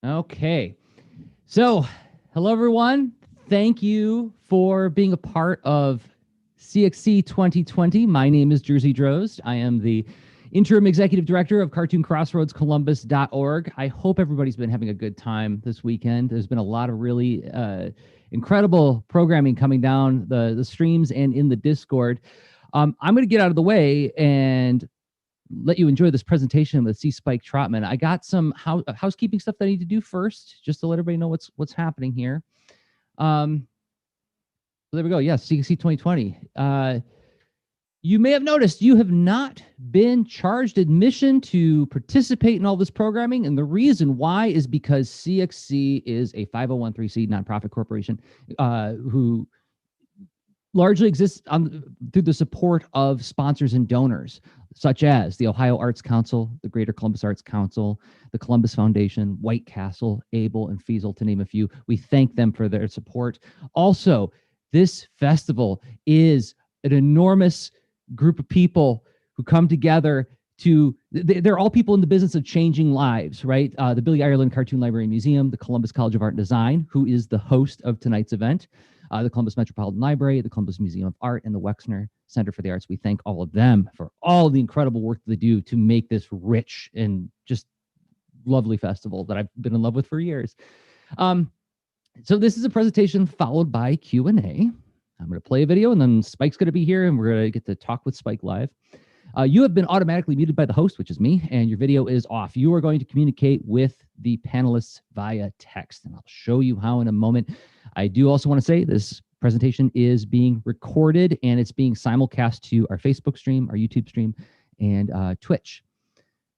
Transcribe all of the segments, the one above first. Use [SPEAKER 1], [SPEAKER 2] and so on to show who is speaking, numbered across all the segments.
[SPEAKER 1] Okay. So, hello, everyone. Thank you for being a part of CXC 2020. My name is Jersey Drozd. I am the interim executive director of CartoonCrossroadsColumbus.org. I hope everybody's been having a good time this weekend. There's been a lot of really incredible programming coming down the streams and in the Discord. I'm going to get out of the way and let you enjoy this presentation with C. Spike Trotman. I got some housekeeping stuff that I need to do first, just to let everybody know what's happening here. So there we go. Yes, CXC 2020. You may have noticed you have not been charged admission to participate in all this programming, and the reason why is because CXC is a 501(c) nonprofit corporation who largely exists through the support of sponsors and donors, such as the Ohio Arts Council, the Greater Columbus Arts Council, the Columbus Foundation, White Castle, Able, and Feasel, to name a few. We thank them for their support. Also, this festival is an enormous group of people who come together to, they're all people in the business of changing lives, right? The Billy Ireland Cartoon Library and Museum, the Columbus College of Art and Design, who is the host of tonight's event, the Columbus Metropolitan Library, the Columbus Museum of Art, and the Wexner Center for the Arts. We thank all of them for all the incredible work they do to make this rich and just lovely festival that I've been in love with for years. So this is a presentation followed by Q&A. I'm going to play a video, and then Spike's going to be here, and we're going to get to talk with Spike live. You have been automatically muted by the host, which is me, and your video is off. You are going to communicate with the panelists via text, and I'll show you how in a moment. I do also want to say this presentation is being recorded, and it's being simulcast to our Facebook stream, our YouTube stream, and Twitch.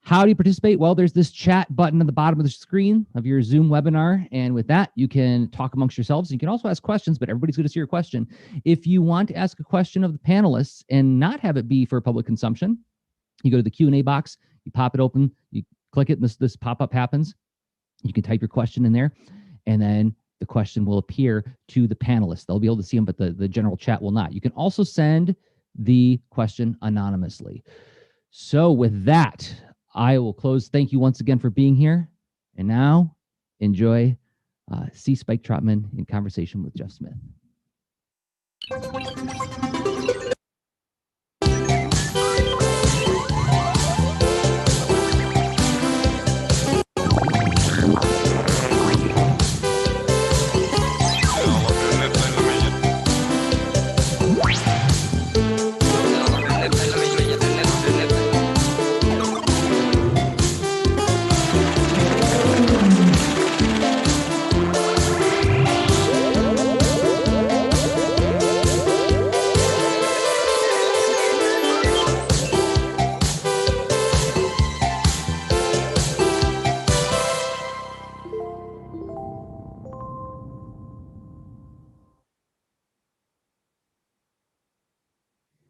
[SPEAKER 1] How do you participate? Well, there's this chat button at the bottom of the screen of your Zoom webinar, and with that, you can talk amongst yourselves. You can also ask questions, but everybody's going to see your question. If you want to ask a question of the panelists and not have it be for public consumption, you go to the Q&A box, you pop it open, you click it, and this pop-up happens. You can type your question in there, and then the question will appear to the panelists. They'll be able to see them, but the general chat will not. You can also send the question anonymously. So with that, I will close. Thank you once again for being here. And now, enjoy C. Spike Trotman in conversation with Jeff Smith.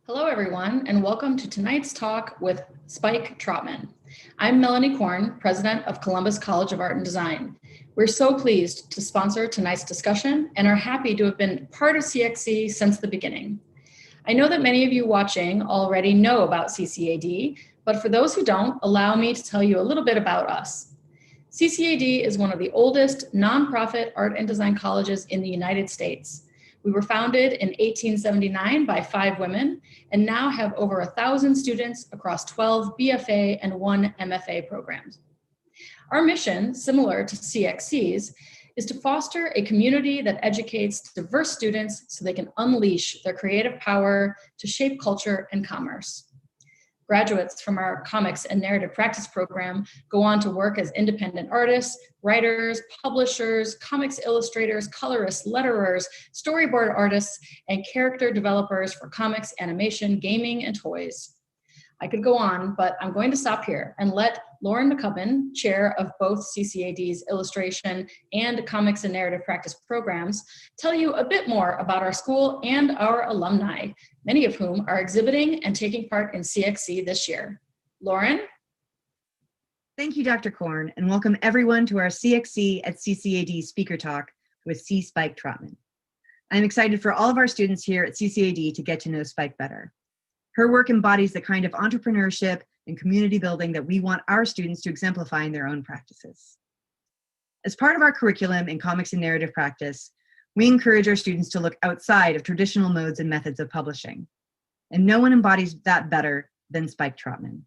[SPEAKER 2] Hello, everyone, and welcome to tonight's talk with Spike Trotman. I'm Melanie Korn, president of Columbus College of Art and Design. We're so pleased to sponsor tonight's discussion and are happy to have been part of CXC since the beginning. I know that many of you watching already know about CCAD, but for those who don't, allow me to tell you a little bit about us. CCAD is one of the oldest nonprofit art and design colleges in the United States. We were founded in 1879 by 5 women and now have over 1,000 students across 12 BFA and 1 MFA programs. Our mission, similar to CXC's, is to foster a community that educates diverse students so they can unleash their creative power to shape culture and commerce. Graduates from our comics and narrative practice program go on to work as independent artists, writers, publishers, comics illustrators, colorists, letterers, storyboard artists, and character developers for comics, animation, gaming, and toys. I could go on, but I'm going to stop here and let Lauren McCubbin, chair of both CCAD's illustration and comics and narrative practice programs, tell you a bit more about our school and our alumni, many of whom are exhibiting and taking part in CXC this year. Lauren?
[SPEAKER 3] Thank you, Dr. Korn, and welcome everyone to our CXC at CCAD Speaker Talk with C. Spike Trotman. I'm excited for all of our students here at CCAD to get to know Spike better. Her work embodies the kind of entrepreneurship and community building that we want our students to exemplify in their own practices. As part of our curriculum in comics and narrative practice, we encourage our students to look outside of traditional modes and methods of publishing. And no one embodies that better than Spike Trotman.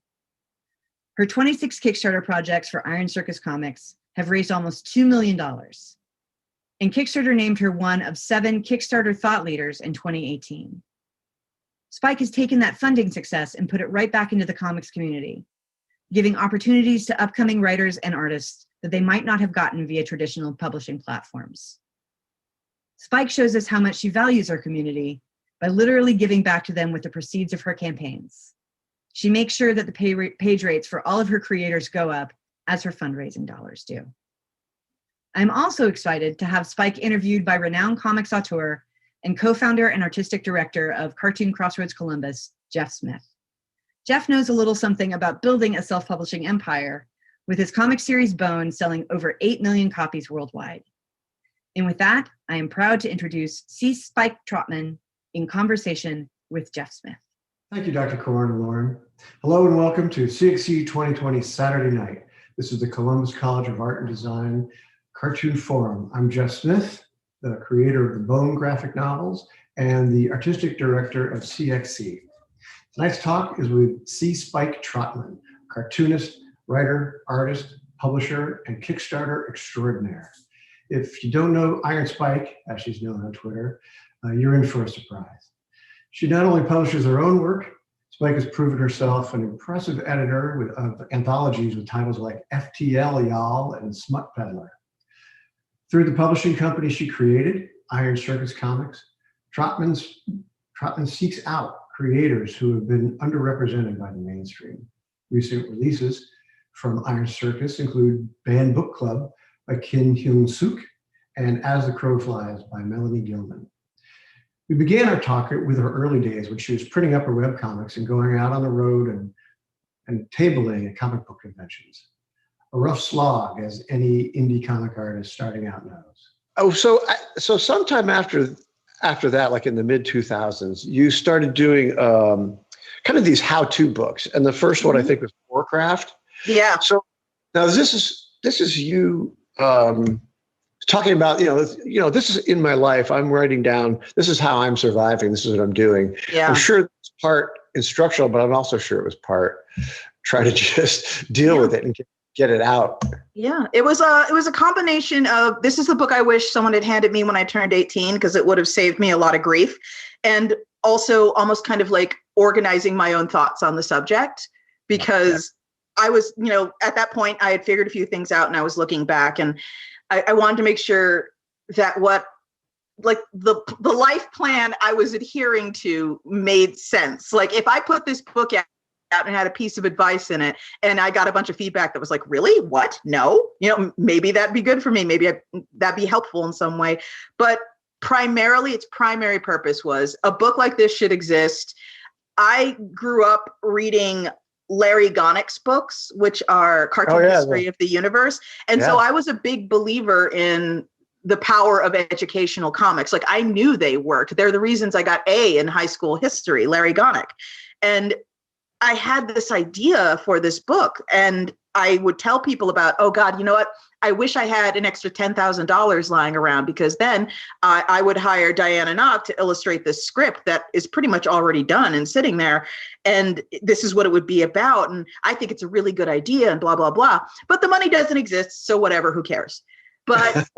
[SPEAKER 3] Her 26 Kickstarter projects for Iron Circus Comics have raised almost $2 million. And Kickstarter named her one of 7 Kickstarter thought leaders in 2018. Spike has taken that funding success and put it right back into the comics community, giving opportunities to upcoming writers and artists that they might not have gotten via traditional publishing platforms. Spike shows us how much she values our community by literally giving back to them with the proceeds of her campaigns. She makes sure that the page rates for all of her creators go up as her fundraising dollars do. I'm also excited to have Spike interviewed by renowned comics auteur and co-founder and artistic director of Cartoon Crossroads Columbus, Jeff Smith. Jeff knows a little something about building a self-publishing empire, with his comic series Bone selling over 8 million copies worldwide. And with that, I am proud to introduce C. Spike Trotman in conversation with Jeff Smith.
[SPEAKER 4] Thank you, Dr. Korn and Lauren. Hello and welcome to CXC 2020 Saturday night. This is the Columbus College of Art and Design Cartoon Forum. I'm Jeff Smith, the creator of the Bone graphic novels and the artistic director of CXC. Tonight's talk is with C. Spike Trotman, cartoonist, writer, artist, publisher, and Kickstarter extraordinaire. If you don't know Iron Spike, as she's known on Twitter, you're in for a surprise. She not only publishes her own work, Spike has proven herself an impressive editor of anthologies with titles like FTL Y'all and Smut Peddler. Through the publishing company she created, Iron Circus Comics, Trotman seeks out creators who have been underrepresented by the mainstream. Recent releases from Iron Circus include Banned Book Club by Kim Hyun-suk and As the Crow Flies by Melanie Gilman. We began our talk with her early days when she was printing up her webcomics and going out on the road and tabling at comic book conventions. A rough slog, as any indie comic artist starting out knows.
[SPEAKER 5] Oh, so sometime after that, like in the mid 2000s, you started doing kind of these how-to books, and the first one I think was Warcraft.
[SPEAKER 6] Yeah.
[SPEAKER 5] So now this is you talking about this is in my life. I'm writing down. This is how I'm surviving. This is what I'm doing.
[SPEAKER 6] Yeah.
[SPEAKER 5] I'm sure it's part instructional, but I'm also sure it was part trying to just deal with it and get it out.
[SPEAKER 6] Yeah, it was a combination of, this is the book I wish someone had handed me when I turned 18, because it would have saved me a lot of grief, and also almost kind of like organizing my own thoughts on the subject, because I was, at that point I had figured a few things out and I was looking back, and I wanted to make sure that the life plan I was adhering to made sense. Like if I put this book out and had a piece of advice in it and I got a bunch of feedback that was like, really? What? No? Maybe that'd be good for me. Maybe that'd be helpful in some way. But primarily, its primary purpose was a book like this should exist. I grew up reading Larry Gonick's books, which are Cartoon History of the Universe. And so I was a big believer in the power of educational comics. Like I knew they worked. They're the reasons I got A in high school history, Larry Gonick. And I had this idea for this book, and I would tell people about, oh God, you know what? I wish I had an extra $10,000 lying around, because then I would hire Diana Knopf to illustrate this script that is pretty much already done and sitting there. And this is what it would be about. And I think it's a really good idea and blah, blah, blah. But the money doesn't exist. So whatever, who cares? But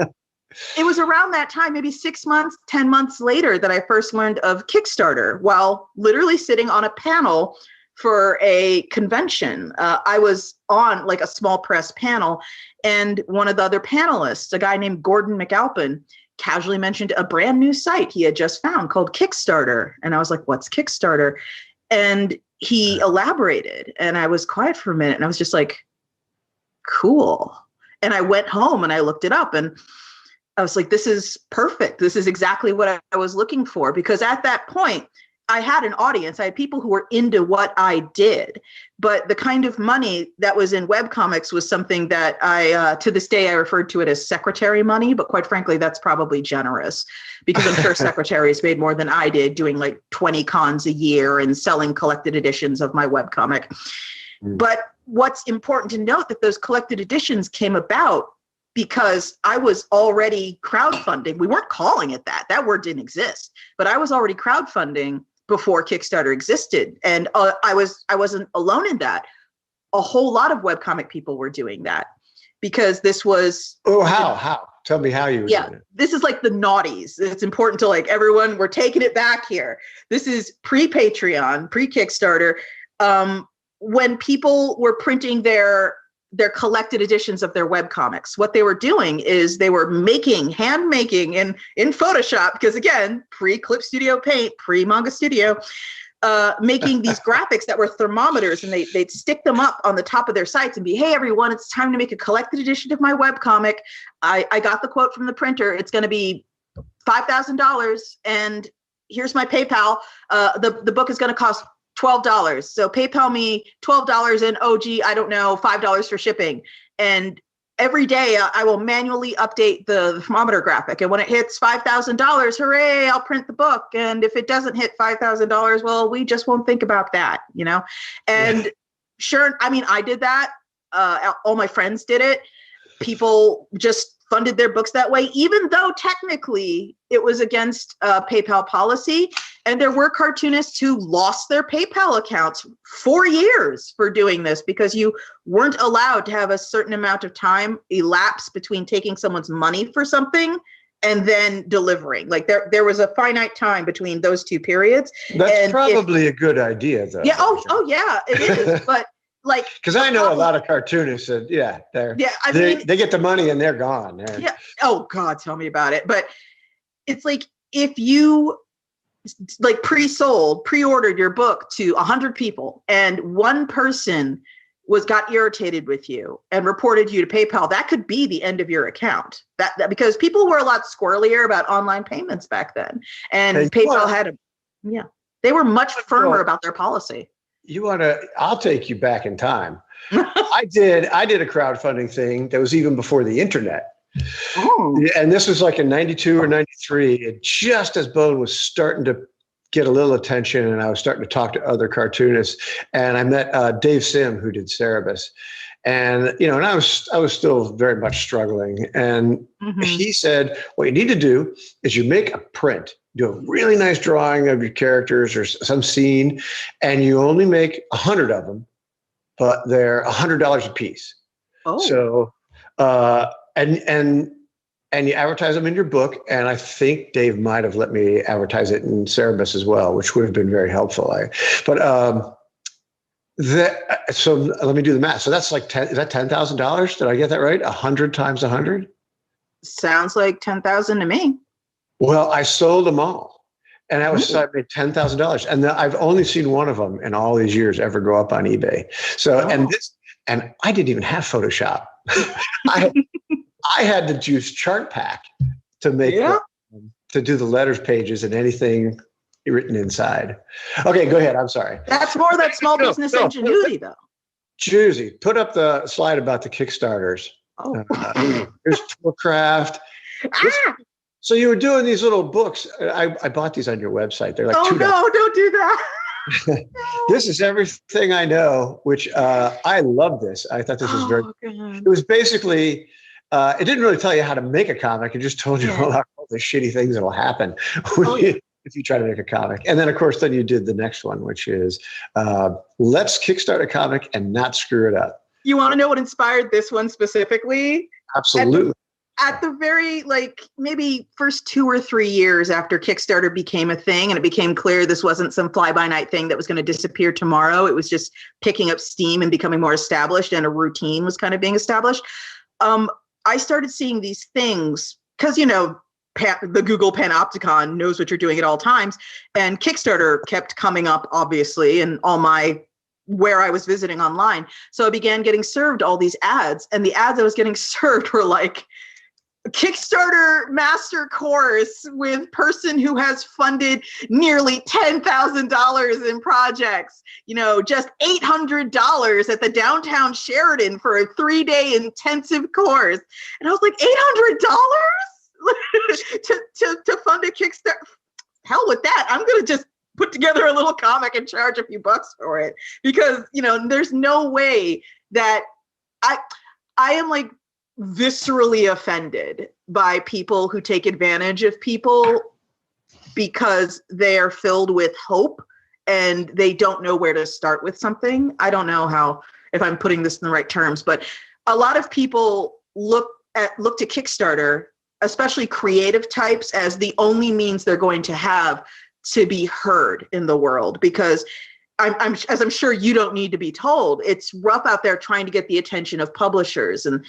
[SPEAKER 6] it was around that time, maybe 6 months, 10 months later, that I first learned of Kickstarter while literally sitting on a panel for a convention. I was on like a small press panel, and one of the other panelists, a guy named Gordon McAlpin, casually mentioned a brand new site he had just found called Kickstarter. And I was like, what's Kickstarter? And he elaborated, and I was quiet for a minute, and I was just like, cool. And I went home and I looked it up, and I was like, this is perfect. This is exactly what I was looking for, because at that point, I had an audience. I had people who were into what I did, but the kind of money that was in webcomics was something that to this day, I referred to it as secretary money, but quite frankly, that's probably generous, because I'm sure secretaries made more than I did doing like 20 cons a year and selling collected editions of my webcomic. But what's important to note that those collected editions came about because I was already crowdfunding. We weren't calling it that. That word didn't exist, but I was already crowdfunding before Kickstarter existed. And I wasn't alone in that. A whole lot of webcomic people were doing that because this was.
[SPEAKER 5] Oh, how? Tell me how you were doing it.
[SPEAKER 6] This is like the naughties. It's important to like everyone, we're taking it back here. This is pre-Patreon, pre-Kickstarter. When people were printing their collected editions of their webcomics, what they were doing is they were hand making in Photoshop, because again, pre-Clip Studio Paint, pre-Manga Studio, making these graphics that were thermometers, and they'd stick them up on the top of their sites and be, hey, everyone, it's time to make a collected edition of my webcomic. I got the quote from the printer. It's going to be $5,000, and here's my PayPal. The book is going to cost $12. So PayPal me $12 and I don't know, $5 for shipping. And every day I will manually update the thermometer graphic. And when it hits $5,000, hooray, I'll print the book. And if it doesn't hit $5,000, well, we just won't think about that, you know? And sure, I mean, I did that. All my friends did it. People just funded their books that way, even though technically it was against PayPal policy. And there were cartoonists who lost their PayPal accounts for years for doing this, because you weren't allowed to have a certain amount of time elapse between taking someone's money for something and then delivering. Like there was a finite time between those two periods.
[SPEAKER 5] That's probably a good idea, though.
[SPEAKER 6] Yeah. Oh yeah, it is. But like,
[SPEAKER 5] because I know a lot of cartoonists that, they get the money and they're gone.
[SPEAKER 6] Yeah. Oh God, tell me about it. But it's like, if you like pre-ordered your book to 100 people and one person got irritated with you and reported you to PayPal, that could be the end of your account. That because people were a lot squirrelier about online payments back then, and PayPal they were much firmer about their policy.
[SPEAKER 5] I'll take you back in time. I did a crowdfunding thing that was even before the internet. Oh. And this was like in 92 or 93, and just as Bone was starting to get a little attention, and I was starting to talk to other cartoonists, and I met Dave Sim, who did Cerebus. And, and I was still very much struggling. And he said, what you need to do is you make a print, do a really nice drawing of your characters or some scene, and you only make 100 of them, but they're $100 a piece. Oh. So, and you advertise them in your book. And I think Dave might have let me advertise it in Cerebus as well, which would have been very helpful. So let me do the math. So that's like is that $10,000? Did I get that right? 100 times 100?
[SPEAKER 6] Sounds like 10,000 to me.
[SPEAKER 5] Well, I sold them all, and I made $10,000. And I've only seen one of them in all these years ever go up on eBay. So, and I didn't even have Photoshop. I had to use Chart Pack to make to do the letters pages and anything written inside. Okay, go ahead. I'm sorry.
[SPEAKER 6] That's more that small business ingenuity, though.
[SPEAKER 5] Juicy, put up the slide about the Kickstarters.
[SPEAKER 6] Oh,
[SPEAKER 5] here's Toolcraft. So you were doing these little books. I bought these on your website. They're like $2.
[SPEAKER 6] No, don't do that.
[SPEAKER 5] This is everything I know, which I love this. I thought this was very good. It was basically, it didn't really tell you how to make a comic. It just told you all the shitty things that will happen if you try to make a comic. And then, of course, then you did the next one, which is let's kickstart a comic and not screw it up.
[SPEAKER 6] You want to know what inspired this one specifically?
[SPEAKER 5] Absolutely.
[SPEAKER 6] At the very, maybe first 2 or 3 years after Kickstarter became a thing and it became clear this wasn't some fly-by-night thing that was going to disappear tomorrow. It was just picking up steam and becoming more established, and a routine was kind of being established. I started seeing these things because, the Google Panopticon knows what you're doing at all times. And Kickstarter kept coming up, obviously, and where I was visiting online. So I began getting served all these ads, and the ads I was getting served were like, Kickstarter master course with person who has funded nearly $10,000 in projects, just $800 at the downtown Sheridan for a 3-day intensive course. And I was like, $800 to fund a Kickstarter? Hell with that. I'm going to just put together a little comic and charge a few bucks for it, because, there's no way that I am viscerally offended by people who take advantage of people because they are filled with hope and they don't know where to start with something. I don't know if I'm putting this in the right terms, but a lot of people look to Kickstarter, especially creative types, as the only means they're going to have to be heard in the world, because as I'm sure you don't need to be told, it's rough out there trying to get the attention of publishers. And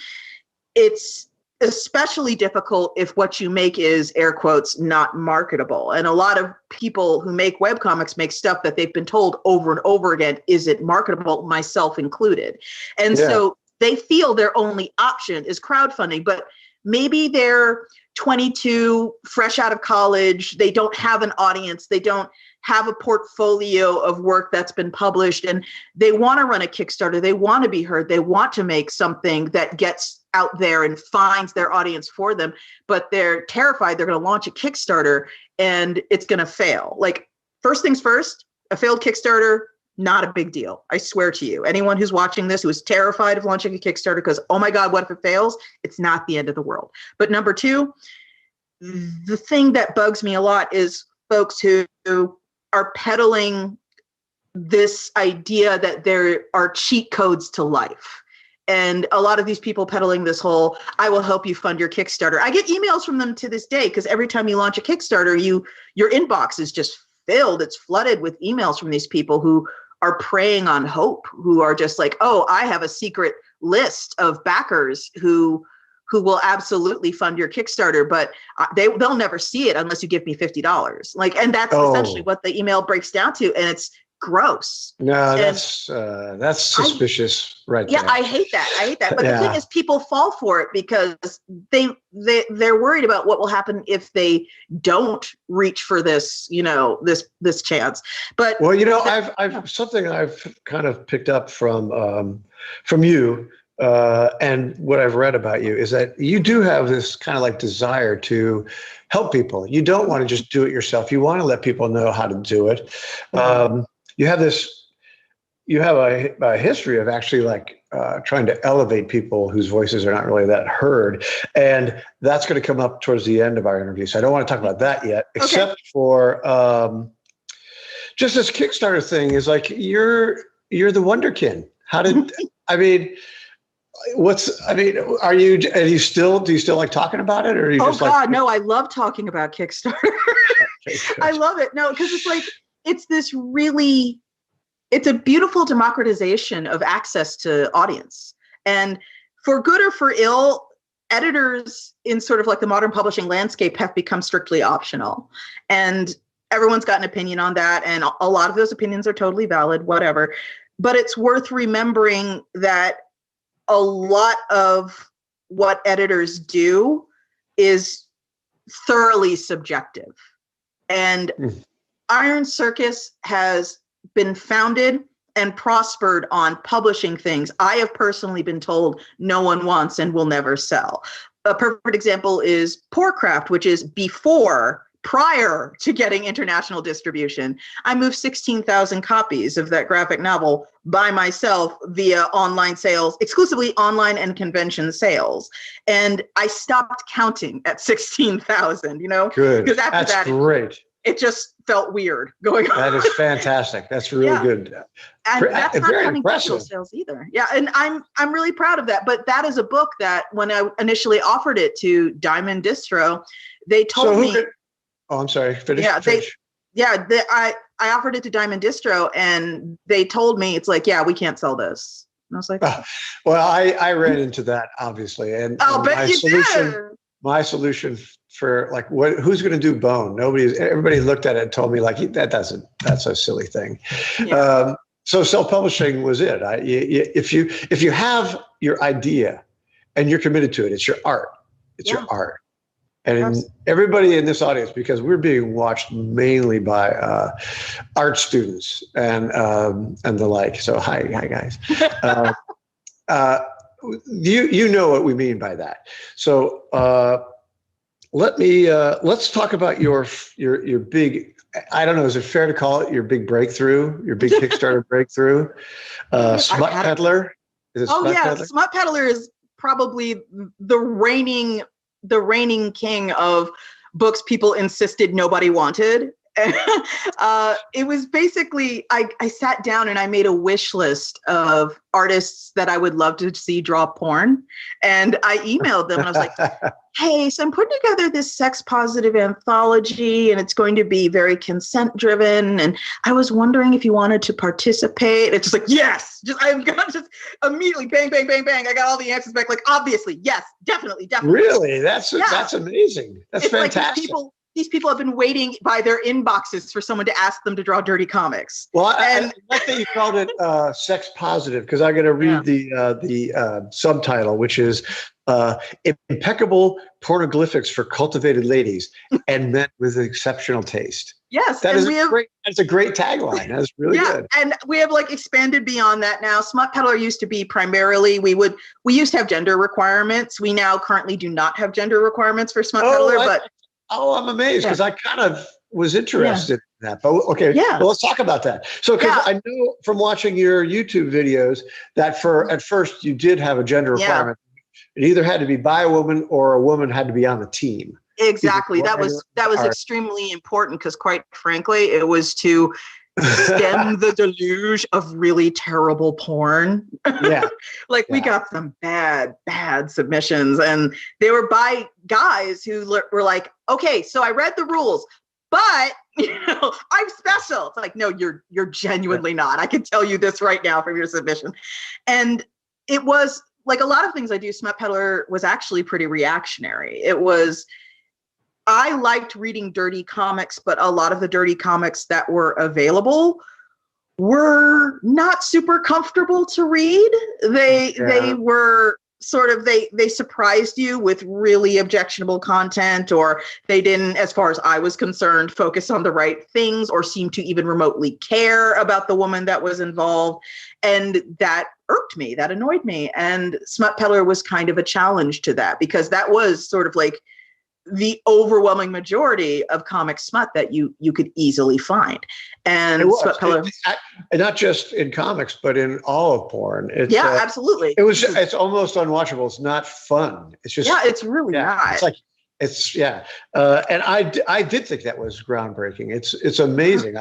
[SPEAKER 6] it's especially difficult if what you make is, air quotes, not marketable. And a lot of people who make webcomics make stuff that they've been told over and over again isn't marketable, myself included. And so they feel their only option is crowdfunding, but maybe they're 22, fresh out of college, they don't have an audience, they don't have a portfolio of work that's been published, and they want to run a Kickstarter, they want to be heard, they want to make something that gets out there and finds their audience for them, but they're terrified they're going to launch a Kickstarter and it's going to fail. Like, first things first, a failed Kickstarter, not a big deal. I swear to you, anyone who's watching this who is terrified of launching a Kickstarter because, oh my God, what if it fails? It's not the end of the world. But number two, the thing that bugs me a lot is folks who are peddling this idea that there are cheat codes to life. And a lot of these people peddling this whole, I will help you fund your Kickstarter. I get emails from them to this day, because every time you launch a Kickstarter, your inbox is just filled. It's flooded with emails from these people who are preying on hope, who are just like, oh, I have a secret list of backers who will absolutely fund your Kickstarter, but they'll never see it unless you give me $50. Like, and that's essentially what the email breaks down to. And it's gross.
[SPEAKER 5] No, that's suspicious, right there.
[SPEAKER 6] Yeah, I hate that. But the thing is, people fall for it because they're worried about what will happen if they don't reach for this, this chance. But
[SPEAKER 5] I've something I've kind of picked up from you. And what I've read about you is that you do have this kind of like desire to help people. You don't want to just do it yourself. You want to let people know how to do it. You have a history of actually trying to elevate people whose voices are not really that heard. And that's going to come up towards the end of our interview. So I don't want to talk about that yet, except for just this Kickstarter thing is like, you're the Wonderkin. How did, do you still like talking about it, or are you just like? Oh God,
[SPEAKER 6] no, I love talking about Kickstarter. Okay, I love it. No, because it's like, it's a beautiful democratization of access to audience. And for good or for ill, editors in sort of like the modern publishing landscape have become strictly optional. And everyone's got an opinion on that. And a lot of those opinions are totally valid, whatever. But it's worth remembering that a lot of what editors do is thoroughly subjective. And Iron Circus has been founded and prospered on publishing things I have personally been told no one wants and will never sell. A perfect example is Poorcraft, which is prior to getting international distribution. I moved 16,000 copies of that graphic novel by myself via online sales, exclusively online and convention sales. And I stopped counting at 16,000,
[SPEAKER 5] Good.
[SPEAKER 6] Because after
[SPEAKER 5] That's great.
[SPEAKER 6] It just felt weird going on.
[SPEAKER 5] That is fantastic. That's really good.
[SPEAKER 6] And that's not
[SPEAKER 5] very
[SPEAKER 6] counting
[SPEAKER 5] impressive.
[SPEAKER 6] digital sales either. Yeah, and I'm really proud of that. But that is a book that when I initially offered it to Diamond Distro, they told me.
[SPEAKER 5] I'm sorry. Finish.
[SPEAKER 6] I offered it to Diamond Distro, and they told me, it's like, we can't sell this. And I was like,
[SPEAKER 5] well, I ran into that obviously, and my solution for like who's going to do Bone? Everybody looked at it and told me like that's a silly thing. Yeah. So self-publishing was it. If you have your idea and you're committed to it, it's your art. It's your art. And everybody in this audience, because we're being watched mainly by art students and the like. So hi guys. You know what we mean by that. So let's talk about your big. I don't know. Is it fair to call it your big breakthrough? Your big Kickstarter breakthrough? Smut Peddler. Is it Smut Peddler?
[SPEAKER 6] Smut Peddler is probably the reigning king of books people insisted nobody wanted. It was basically, I sat down and I made a wish list of artists that I would love to see draw porn. And I emailed them and I was like, hey, so I'm putting together this sex positive anthology and it's going to be very consent driven. And I was wondering if you wanted to participate. It's just like, yes, I'm gonna just immediately bang, bang, bang, bang. I got all the answers back. Like, obviously, yes, definitely.
[SPEAKER 5] Really? That's amazing. That's fantastic.
[SPEAKER 6] Like these people have been waiting by their inboxes for someone to ask them to draw dirty comics.
[SPEAKER 5] Well, I like that you called it sex positive, because I'm going to read the subtitle, which is impeccable pornoglyphics for cultivated ladies and men with exceptional taste.
[SPEAKER 6] Yes,
[SPEAKER 5] that's a great tagline. That's really good.
[SPEAKER 6] And we have like expanded beyond that now. Smut Peddler used to be primarily, we used to have gender requirements. We now currently do not have gender requirements for Smut Peddler, but
[SPEAKER 5] I'm amazed, because I kind of was interested in that. But okay, well, let's talk about that. So, because I know from watching your YouTube videos that at first you did have a gender requirement. It either had to be by a woman or a woman had to be on the team.
[SPEAKER 6] Exactly. That was extremely important, because quite frankly, it was to stem the deluge of really terrible porn.
[SPEAKER 5] Yeah.
[SPEAKER 6] We got some bad submissions, and they were by guys who were like, okay, so I read the rules, but I'm special. It's like, no, you're genuinely not. I can tell you this right now from your submission. And it was like a lot of things I do, Smut Peddler was actually pretty reactionary. I liked reading dirty comics, but a lot of the dirty comics that were available were not super comfortable to read. They were sort of, they surprised you with really objectionable content, or they didn't, as far as I was concerned, focus on the right things or seem to even remotely care about the woman that was involved. And that irked me, that annoyed me. And Smut Peddler was kind of a challenge to that, because that was sort of like the overwhelming majority of comic smut that you could easily find. And Smut Peddler,
[SPEAKER 5] not just in comics, but in all of porn. It's,
[SPEAKER 6] absolutely.
[SPEAKER 5] It's almost unwatchable. It's not fun. It's just,
[SPEAKER 6] it's really not.
[SPEAKER 5] It's like, and I did think that was groundbreaking. It's amazing.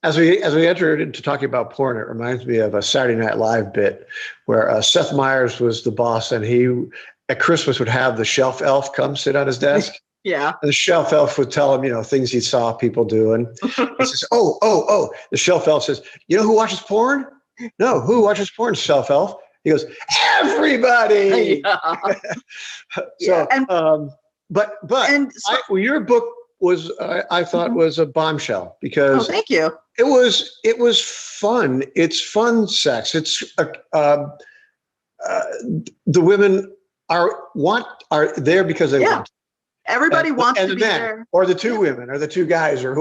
[SPEAKER 5] As we entered into talking about porn, it reminds me of a Saturday Night Live bit where Seth Meyers was the boss, and he at Christmas would have the shelf elf come sit on his desk.
[SPEAKER 6] Yeah.
[SPEAKER 5] And the shelf elf would tell him, things he saw people do. And he says, oh. The shelf elf says, you know who watches porn? No, who watches porn, shelf elf? He goes, everybody. Your book was, I thought, was a bombshell, because
[SPEAKER 6] thank you.
[SPEAKER 5] It was fun. It's fun sex. It's the women are there because they want.
[SPEAKER 6] Everybody wants to be there,
[SPEAKER 5] or the two women, or the two guys, or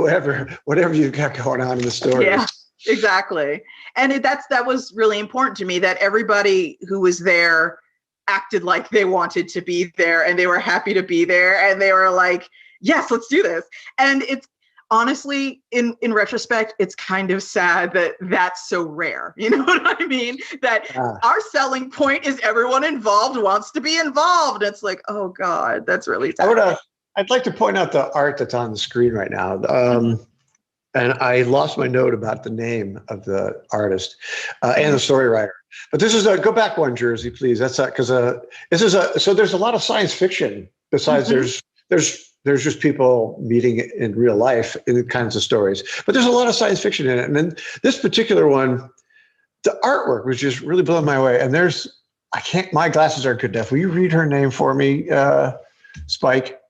[SPEAKER 5] whatever you've got going on in the story.
[SPEAKER 6] Yeah, exactly. And that was really important to me, that everybody who was there acted like they wanted to be there, and they were happy to be there, and they were like, yes, let's do this. And it's honestly, in retrospect, it's kind of sad that that's so rare. You know what I mean? That our selling point is everyone involved wants to be involved. It's like, oh God, that's really sad.
[SPEAKER 5] I'd like to point out the art that's on the screen right now. And I lost my note about the name of the artist and the story writer. But this is go back one, Jersey, please. That's because so there's a lot of science fiction besides there's just people meeting in real life in kinds of stories, but there's a lot of science fiction in it. And then this particular one, the artwork was just really blowing my way. And my glasses aren't good enough. Will you read her name for me, Spike?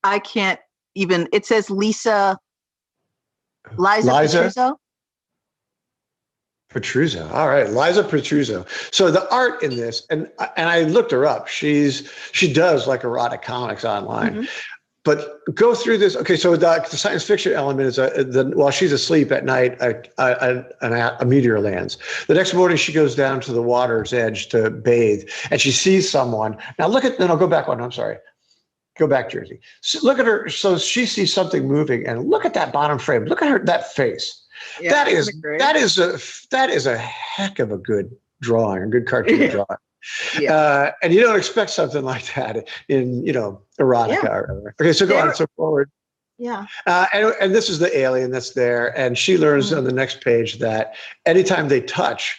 [SPEAKER 6] I can't even, it says Liza Petruzzo.
[SPEAKER 5] Petruzzo. All right. Liza Petruzzo. So the art in this, and I looked her up. She does like erotic comics online. But go through this. Okay, so the science fiction element is while she's asleep at night, a meteor lands. The next morning, she goes down to the water's edge to bathe, and she sees someone. Now I'll go back one. I'm sorry. Go back, Jersey. So look at her. So she sees something moving, and look at that bottom frame. Look at that face.
[SPEAKER 6] Yeah,
[SPEAKER 5] that is
[SPEAKER 6] that's great.
[SPEAKER 5] that is a heck of a good drawing, a good cartoon drawing.
[SPEAKER 6] Yeah.
[SPEAKER 5] And you don't expect something like that in, erotica.
[SPEAKER 6] Yeah.
[SPEAKER 5] Or, okay, so go on. So forward.
[SPEAKER 6] Yeah.
[SPEAKER 5] And this is the alien that's there, and she learns on the next page that anytime they touch,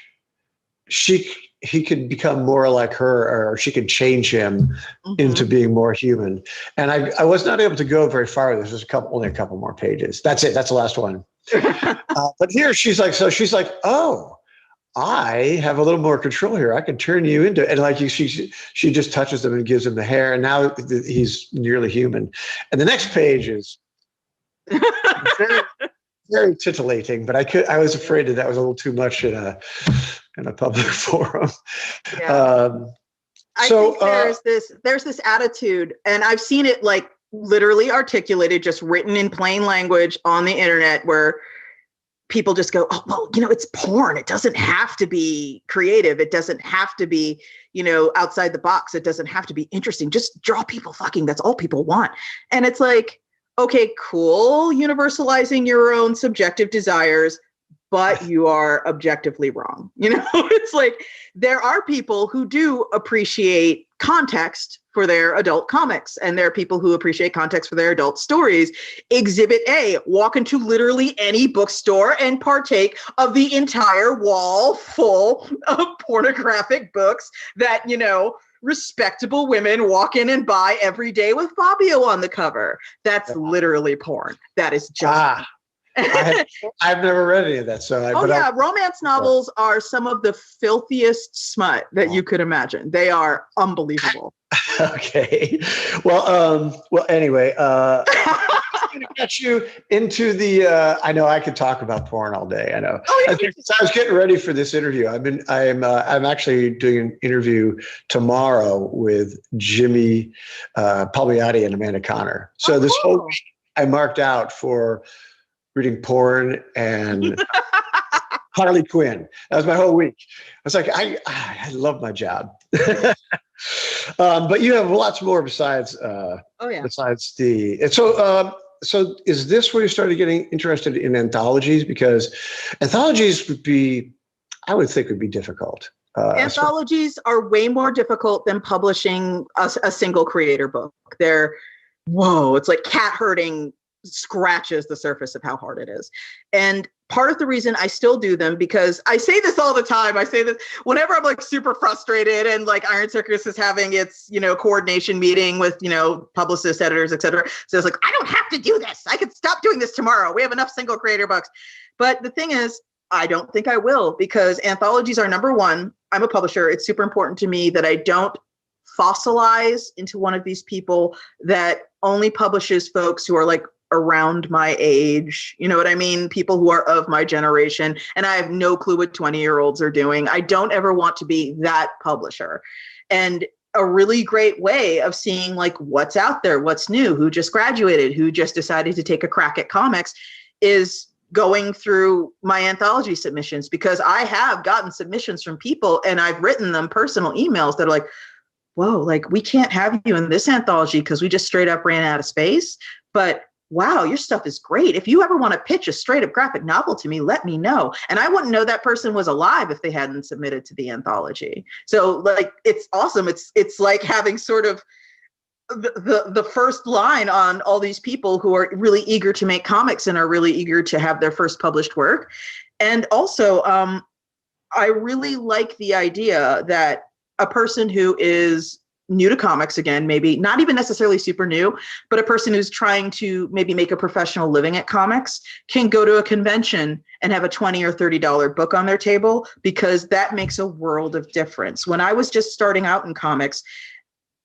[SPEAKER 5] he can become more like her, or she can change him into being more human. And I was not able to go very far with this. There's only a couple more pages. That's it. That's the last one. But here she's like, oh, I have a little more control here. I can turn you into, and like she just touches him and gives him the hair, and now he's nearly human. And the next page is very, very titillating, but I was afraid that was a little too much in a public forum.
[SPEAKER 6] Yeah. I think there's this attitude, and I've seen it like literally articulated, just written in plain language on the internet, where people just go, oh, well, it's porn. It doesn't have to be creative. It doesn't have to be, outside the box. It doesn't have to be interesting. Just draw people fucking. That's all people want. And it's like, okay, cool. Universalizing your own subjective desires, but you are objectively wrong. It's like, there are people who do appreciate context for their adult comics, and there are people who appreciate context for their adult stories. Exhibit A, walk into literally any bookstore and partake of the entire wall full of pornographic books that, respectable women walk in and buy every day with Fabio on the cover. That's literally porn. That is just
[SPEAKER 5] I've never read any of that. So
[SPEAKER 6] romance novels are some of the filthiest smut that you could imagine. They are unbelievable.
[SPEAKER 5] Okay. Well, anyway, I'm going to get you into the, I know I could talk about porn all day. I know.
[SPEAKER 6] Oh, yeah.
[SPEAKER 5] I was getting ready for this interview. I'm actually doing an interview tomorrow with Jimmy Palmiotti and Amanda Connor. So this whole week I marked out for reading porn and Harley Quinn. That was my whole week. I was like, I love my job. But you have lots more besides besides the. So is this where you started getting interested in anthologies? Because anthologies I would think would be difficult.
[SPEAKER 6] Anthologies are way more difficult than publishing a single creator book. It's like cat herding scratches the surface of how hard it is. And part of the reason I still do them, because I say this all the time, I say this whenever I'm like super frustrated and like Iron Circus is having its, coordination meeting with, publicists, editors, etc. So it's like, I don't have to do this. I could stop doing this tomorrow. We have enough single creator books. But the thing is, I don't think I will, because anthologies are number one. I'm a publisher. It's super important to me that I don't fossilize into one of these people that only publishes folks who are like around my age, you know what I mean? People who are of my generation, and I have no clue what 20-year-olds are doing. I don't ever want to be that publisher. And a really great way of seeing like what's out there, what's new, who just graduated, who just decided to take a crack at comics, is going through my anthology submissions, because I have gotten submissions from people and I've written them personal emails that are like, whoa, like we can't have you in this anthology because we just straight up ran out of space. But wow, your stuff is great. If you ever want to pitch a straight up graphic novel to me, let me know. And I wouldn't know that person was alive if they hadn't submitted to the anthology. So like, it's awesome. It's like having sort of the first line on all these people who are really eager to make comics and are really eager to have their first published work. And also, I really like the idea that a person who is new to comics, again, maybe not even necessarily super new, but a person who's trying to maybe make a professional living at comics can go to a convention and have a $20 or $30 book on their table, because that makes a world of difference. When I was just starting out in comics,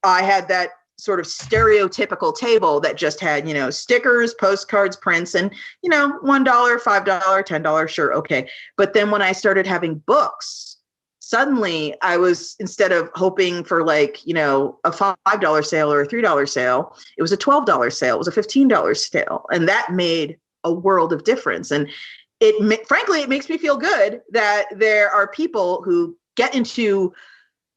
[SPEAKER 6] I had that sort of stereotypical table that just had, stickers, postcards, prints, and, $1, $5, $10, sure, okay. But then when I started having books, suddenly I was, instead of hoping for like, a $5 sale or a $3 sale, it was a $12 sale, it was a $15 sale. And that made a world of difference. And frankly, it makes me feel good that there are people who get into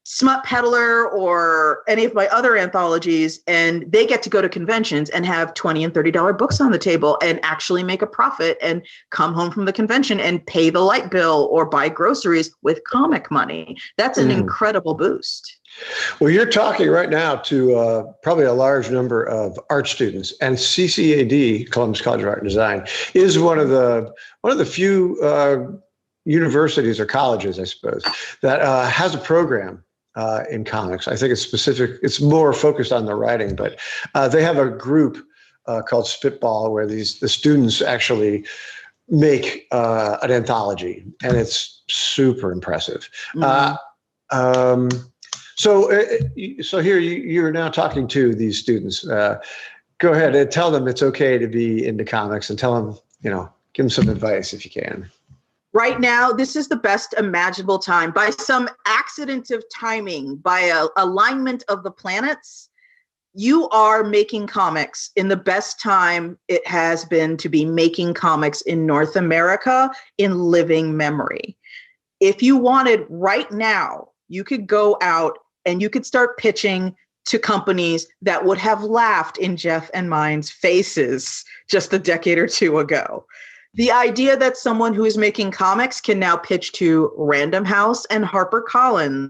[SPEAKER 6] Smut Peddler or any of my other anthologies, and they get to go to conventions and have $20 and $30 books on the table and actually make a profit and come home from the convention and pay the light bill or buy groceries with comic money. That's an incredible boost.
[SPEAKER 5] Well, you're talking right now to probably a large number of art students, and CCAD, Columbus College of Art and Design, is one of the few universities or colleges, I suppose, that has a program in comics. I think it's specific. It's more focused on the writing, but they have a group called Spitball where the students actually make an anthology, and it's super impressive. So here you're now talking to these students. Go ahead and tell them it's okay to be into comics, and tell them, give them some advice if you can.
[SPEAKER 6] Right now, this is the best imaginable time. By some accident of timing, by a alignment of the planets, you are making comics in the best time it has been to be making comics in North America in living memory. If you wanted right now, you could go out and you could start pitching to companies that would have laughed in Jeff and mine's faces just a decade or two ago. The idea that someone who is making comics can now pitch to Random House and HarperCollins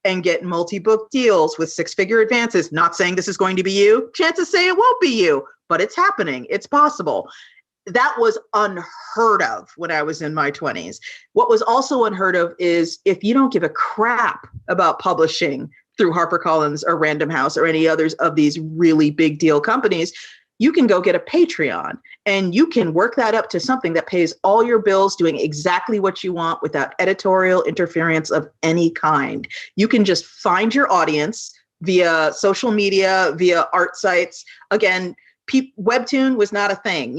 [SPEAKER 6] and get multi-book deals with six-figure advances, not saying this is going to be you, chances say it won't be you, but it's happening, it's possible. That was unheard of when I was in my 20s. What was also unheard of is if you don't give a crap about publishing through HarperCollins or Random House or any others of these really big deal companies, you can go get a Patreon and you can work that up to something that pays all your bills, doing exactly what you want without editorial interference of any kind. You can just find your audience via social media, via art sites. Again, Webtoon was not a thing.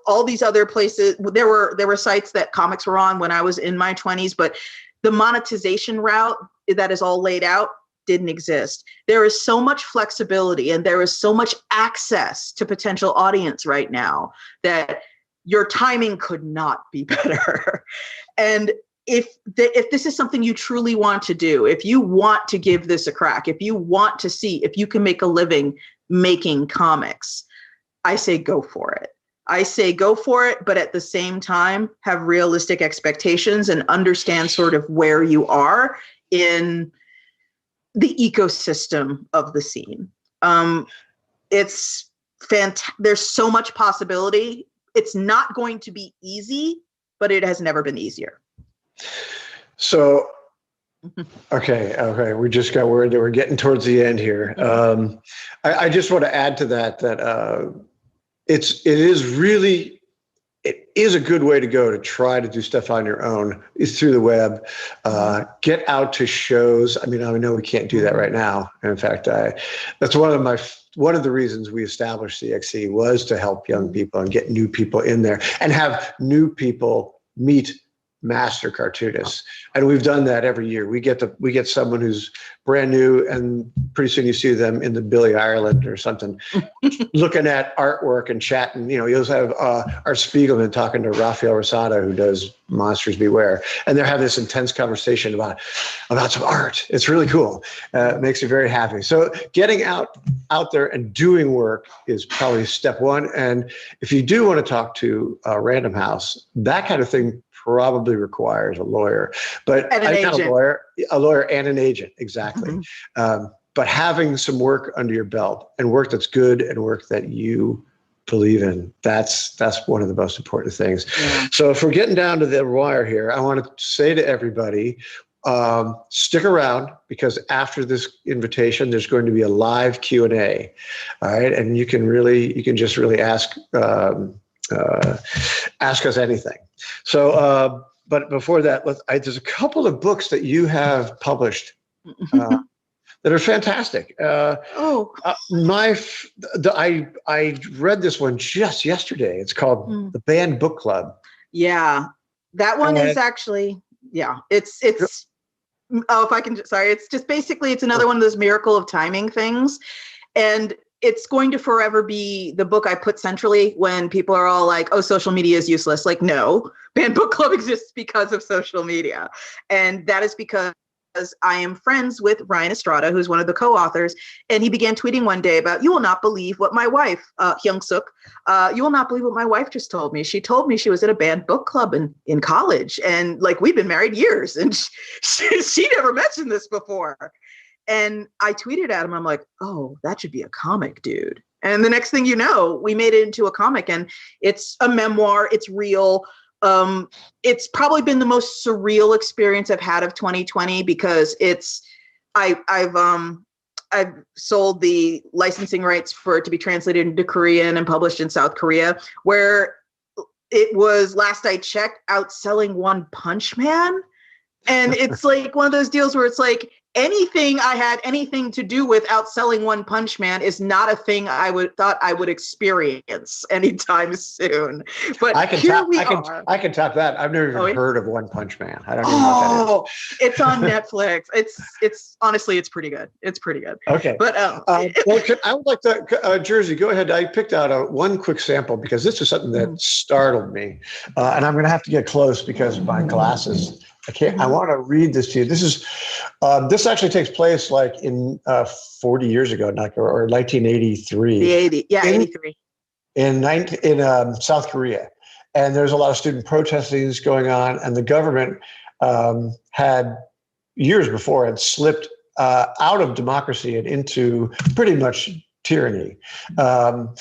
[SPEAKER 6] All these other places, there were sites that comics were on when I was in my 20s, but the monetization route that is all laid out didn't exist. There is so much flexibility and there is so much access to potential audience right now that your timing could not be better. And if this is something you truly want to do, if you want to give this a crack, if you want to see if you can make a living making comics, I say go for it. I say go for it, but at the same time, have realistic expectations and understand sort of where you are in the ecosystem of the scene. It's fantastic. There's so much possibility. It's not going to be easy, but it has never been easier. So,
[SPEAKER 5] okay. We just got word that we're getting towards the end here. I just want to add to that it is a good way to go to try to do stuff on your own is through the web. Get out to shows. I know we can't do that right now. And in fact, that's one of the reasons we established CXC was to help young people and get new people in there and have new people meet master cartoonists. And we've done that every year. We get someone who's brand new, and pretty soon you see them in the Billy Ireland or something, looking at artwork and chatting. You also have Art Spiegelman talking to Rafael Rosado, who does Monsters Beware, and they're having this intense conversation about some art. It's really cool. It makes me very happy. So getting out there and doing work is probably step one. And if you do want to talk to Random House, that kind of thing probably requires a lawyer, but
[SPEAKER 6] and an agent.
[SPEAKER 5] A lawyer and an agent, exactly. Mm-hmm. But having some work under your belt and work that's good and work that you believe in, that's one of the most important things. Yeah. So if we're getting down to the wire here, I want to say to everybody, stick around, because after this invitation, there's going to be a live Q&A. All right. And you can just really ask us anything. So, but before that, there's a couple of books that you have published that are fantastic. I read this one just yesterday. It's called The Banned Book Club.
[SPEAKER 6] Yeah, that one is actually, it's if I can, sorry, it's just basically, it's another one of those miracle of timing things. And it's going to forever be the book I put centrally when people are all like, oh, social media is useless. Like, no, Banned Book Club exists because of social media. And that is because I am friends with Ryan Estrada, who's one of the co-authors, and he began tweeting one day about, you will not believe what my wife, Hyung Suk, you will not believe what my wife just told me. She told me she was at a banned book club in college, and like we've been married years, and she never mentioned this before. And I tweeted at him, I'm like, oh, that should be a comic, dude. And the next thing you know, we made it into a comic, and it's a memoir. It's real. It's probably been the most surreal experience I've had of 2020 because I've sold the licensing rights for it to be translated into Korean and published in South Korea, where it was, last I checked, outselling One Punch Man. And it's like one of those deals where it's like, anything I had anything to do with outselling One Punch Man is not a thing I thought I would experience anytime soon. But
[SPEAKER 5] I can top that. I've never even heard of One Punch Man. I don't even know what that is.
[SPEAKER 6] It's on Netflix. It's honestly, it's pretty good. It's pretty good.
[SPEAKER 5] Okay.
[SPEAKER 6] But
[SPEAKER 5] well, I would like to, Jersey, go ahead. I picked out one quick sample because this is something that startled me, and I'm going to have to get close because of my glasses. I want to read this to you. This is, this actually takes place like in 40 years ago, or 1983.
[SPEAKER 6] The 83.
[SPEAKER 5] In South Korea. And there's a lot of student protesting going on, and the government had years before had slipped out of democracy and into pretty much tyranny. So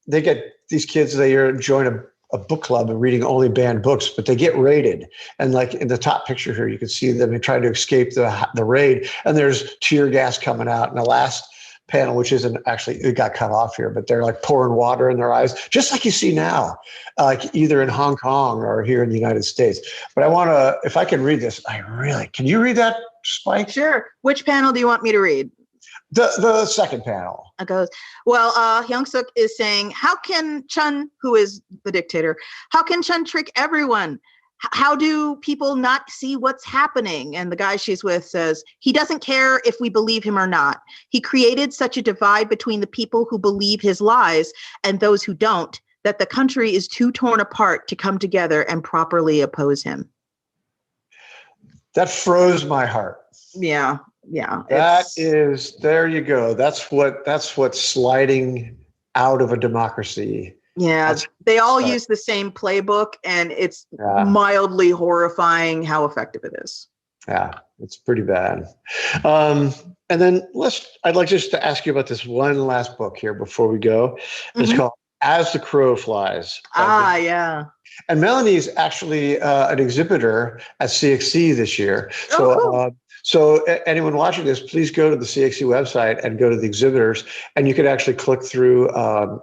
[SPEAKER 5] they get these kids, they join a book club and reading only banned books, but they get raided. And like in the top picture here, you can see them trying to escape the raid, and there's tear gas coming out. And the last panel, which isn't actually, it got cut off here, but they're like pouring water in their eyes, just like you see now, like either in Hong Kong or here in the United States. But I want to, if I can read this, can you read that, Spike?
[SPEAKER 6] Sure. Which panel do you want me to read?
[SPEAKER 5] The second panel.
[SPEAKER 6] It goes, well, Hyung Suk is saying, how can Chun, who is the dictator, how can Chun trick everyone? How do people not see what's happening? And the guy she's with says, he doesn't care if we believe him or not. He created such a divide between the people who believe his lies and those who don't, that the country is too torn apart to come together and properly oppose him.
[SPEAKER 5] That froze my heart.
[SPEAKER 6] Yeah.
[SPEAKER 5] There you go. That's what sliding out of a democracy.
[SPEAKER 6] Yeah, they all use the same playbook, and it's mildly horrifying how effective it is.
[SPEAKER 5] Yeah, it's pretty bad. And then I'd like just to ask you about this one last book here before we go. It's called As the Crow Flies.
[SPEAKER 6] Yeah.
[SPEAKER 5] And Melanie's actually an exhibitor at CXC this year. So, So anyone watching this, please go to the CXC website and go to the exhibitors, and you can actually click through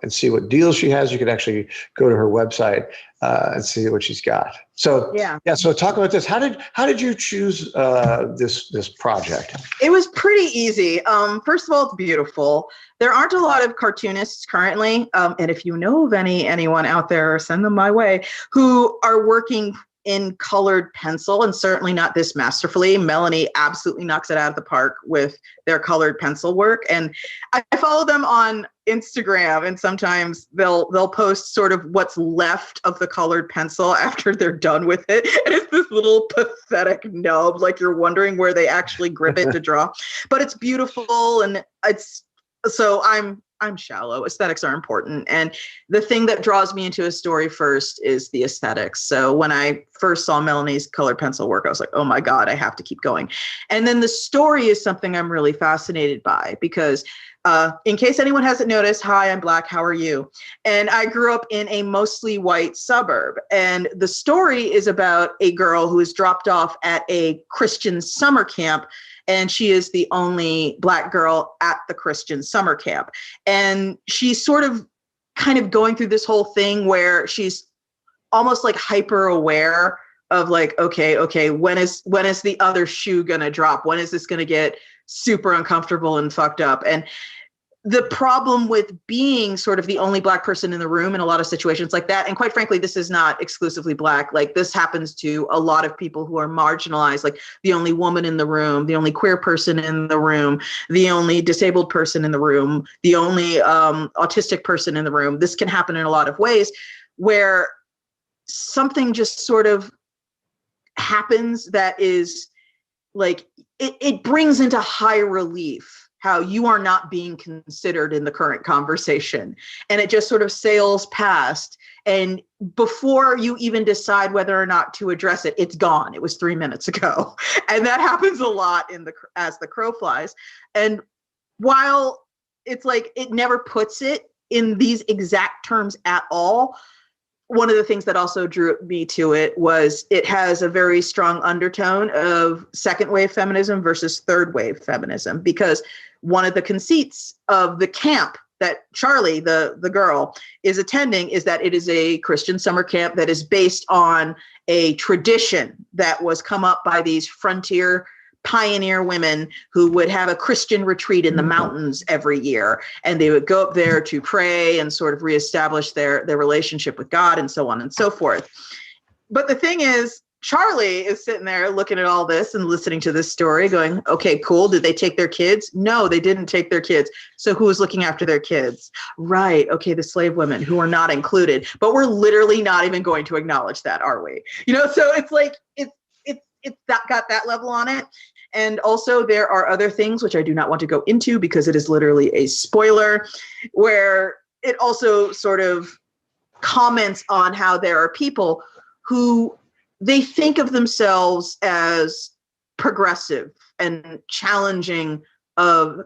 [SPEAKER 5] and see what deals she has. You can actually go to her website and see what she's got. So So talk about this. How did you choose this project?
[SPEAKER 6] It was pretty easy. First of all, it's beautiful. There aren't a lot of cartoonists currently, and if you know of anyone out there, send them my way, who are working in colored pencil, and certainly not this masterfully. Melanie absolutely knocks it out of the park with their colored pencil work. And I follow them on Instagram, and sometimes they'll post sort of what's left of the colored pencil after they're done with it. And it's this little pathetic nub, like you're wondering where they actually grip it to draw. But it's beautiful, and I'm shallow. Aesthetics are important. And the thing that draws me into a story first is the aesthetics. So when I first saw Melanie's colored pencil work, I was like, oh my God, I have to keep going. And then the story is something I'm really fascinated by because in case anyone hasn't noticed, hi, I'm Black, how are you? And I grew up in a mostly white suburb. And the story is about a girl who is dropped off at a Christian summer camp, and she is the only Black girl at the Christian summer camp. And she's sort of kind of going through this whole thing where she's almost like hyper aware of like, okay, when is the other shoe gonna drop? When is this gonna get super uncomfortable and fucked up? And the problem with being sort of the only Black person in the room in a lot of situations like that, and quite frankly, this is not exclusively Black, like this happens to a lot of people who are marginalized, like the only woman in the room, the only queer person in the room, the only disabled person in the room, the only autistic person in the room. This can happen in a lot of ways where something just sort of happens that is like, it brings into high relief how you are not being considered in the current conversation. And it just sort of sails past. And before you even decide whether or not to address it, it's gone. It was 3 minutes ago. And that happens a lot as the crow flies. And while it's like, it never puts it in these exact terms at all, one of the things that also drew me to it was it has a very strong undertone of second wave feminism versus third wave feminism, because one of the conceits of the camp that Charlie, the girl, is attending is that it is a Christian summer camp that is based on a tradition that was come up by these frontier pioneer women who would have a Christian retreat in the mountains every year. And they would go up there to pray and sort of reestablish their relationship with God and so on and so forth. But the thing is, Charlie is sitting there looking at all this and listening to this story going, okay, cool. Did they take their kids? No, they didn't take their kids. So who was looking after their kids? Right. Okay. The slave women who are not included, but we're literally not even going to acknowledge that, are we? So it's like, it's got that level on it. And also there are other things which I do not want to go into because it is literally a spoiler, where it also sort of comments on how there are people who they think of themselves as progressive and challenging of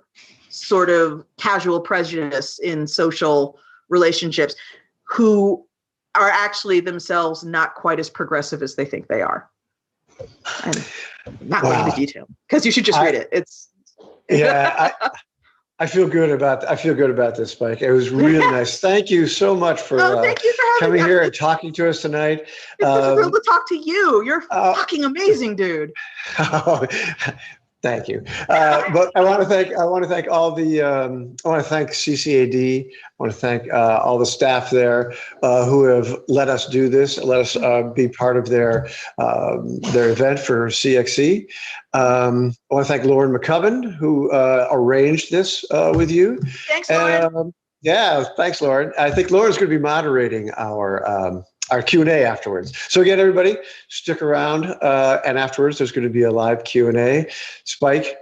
[SPEAKER 6] sort of casual prejudice in social relationships, who are actually themselves not quite as progressive as they think they are. And not going into detail because you should just read it. It's
[SPEAKER 5] I feel good about this, Spike. It was really nice. Thank you so much for,
[SPEAKER 6] thank you for
[SPEAKER 5] coming here and talking to us tonight.
[SPEAKER 6] It's such a thrill to talk to you. You're fucking amazing, dude.
[SPEAKER 5] Thank you. But I want to thank all the, I want to thank CCAD. I want to thank all the staff there who have let us do this, let us be part of their event for CXC. I want to thank Lauren McCubbin, who arranged this with you.
[SPEAKER 6] Thanks, Lauren.
[SPEAKER 5] Yeah, thanks, Lauren. I think Lauren's going to be moderating our Q&A afterwards. So again, everybody, stick around, and afterwards there's going to be a live Q&A. Spike,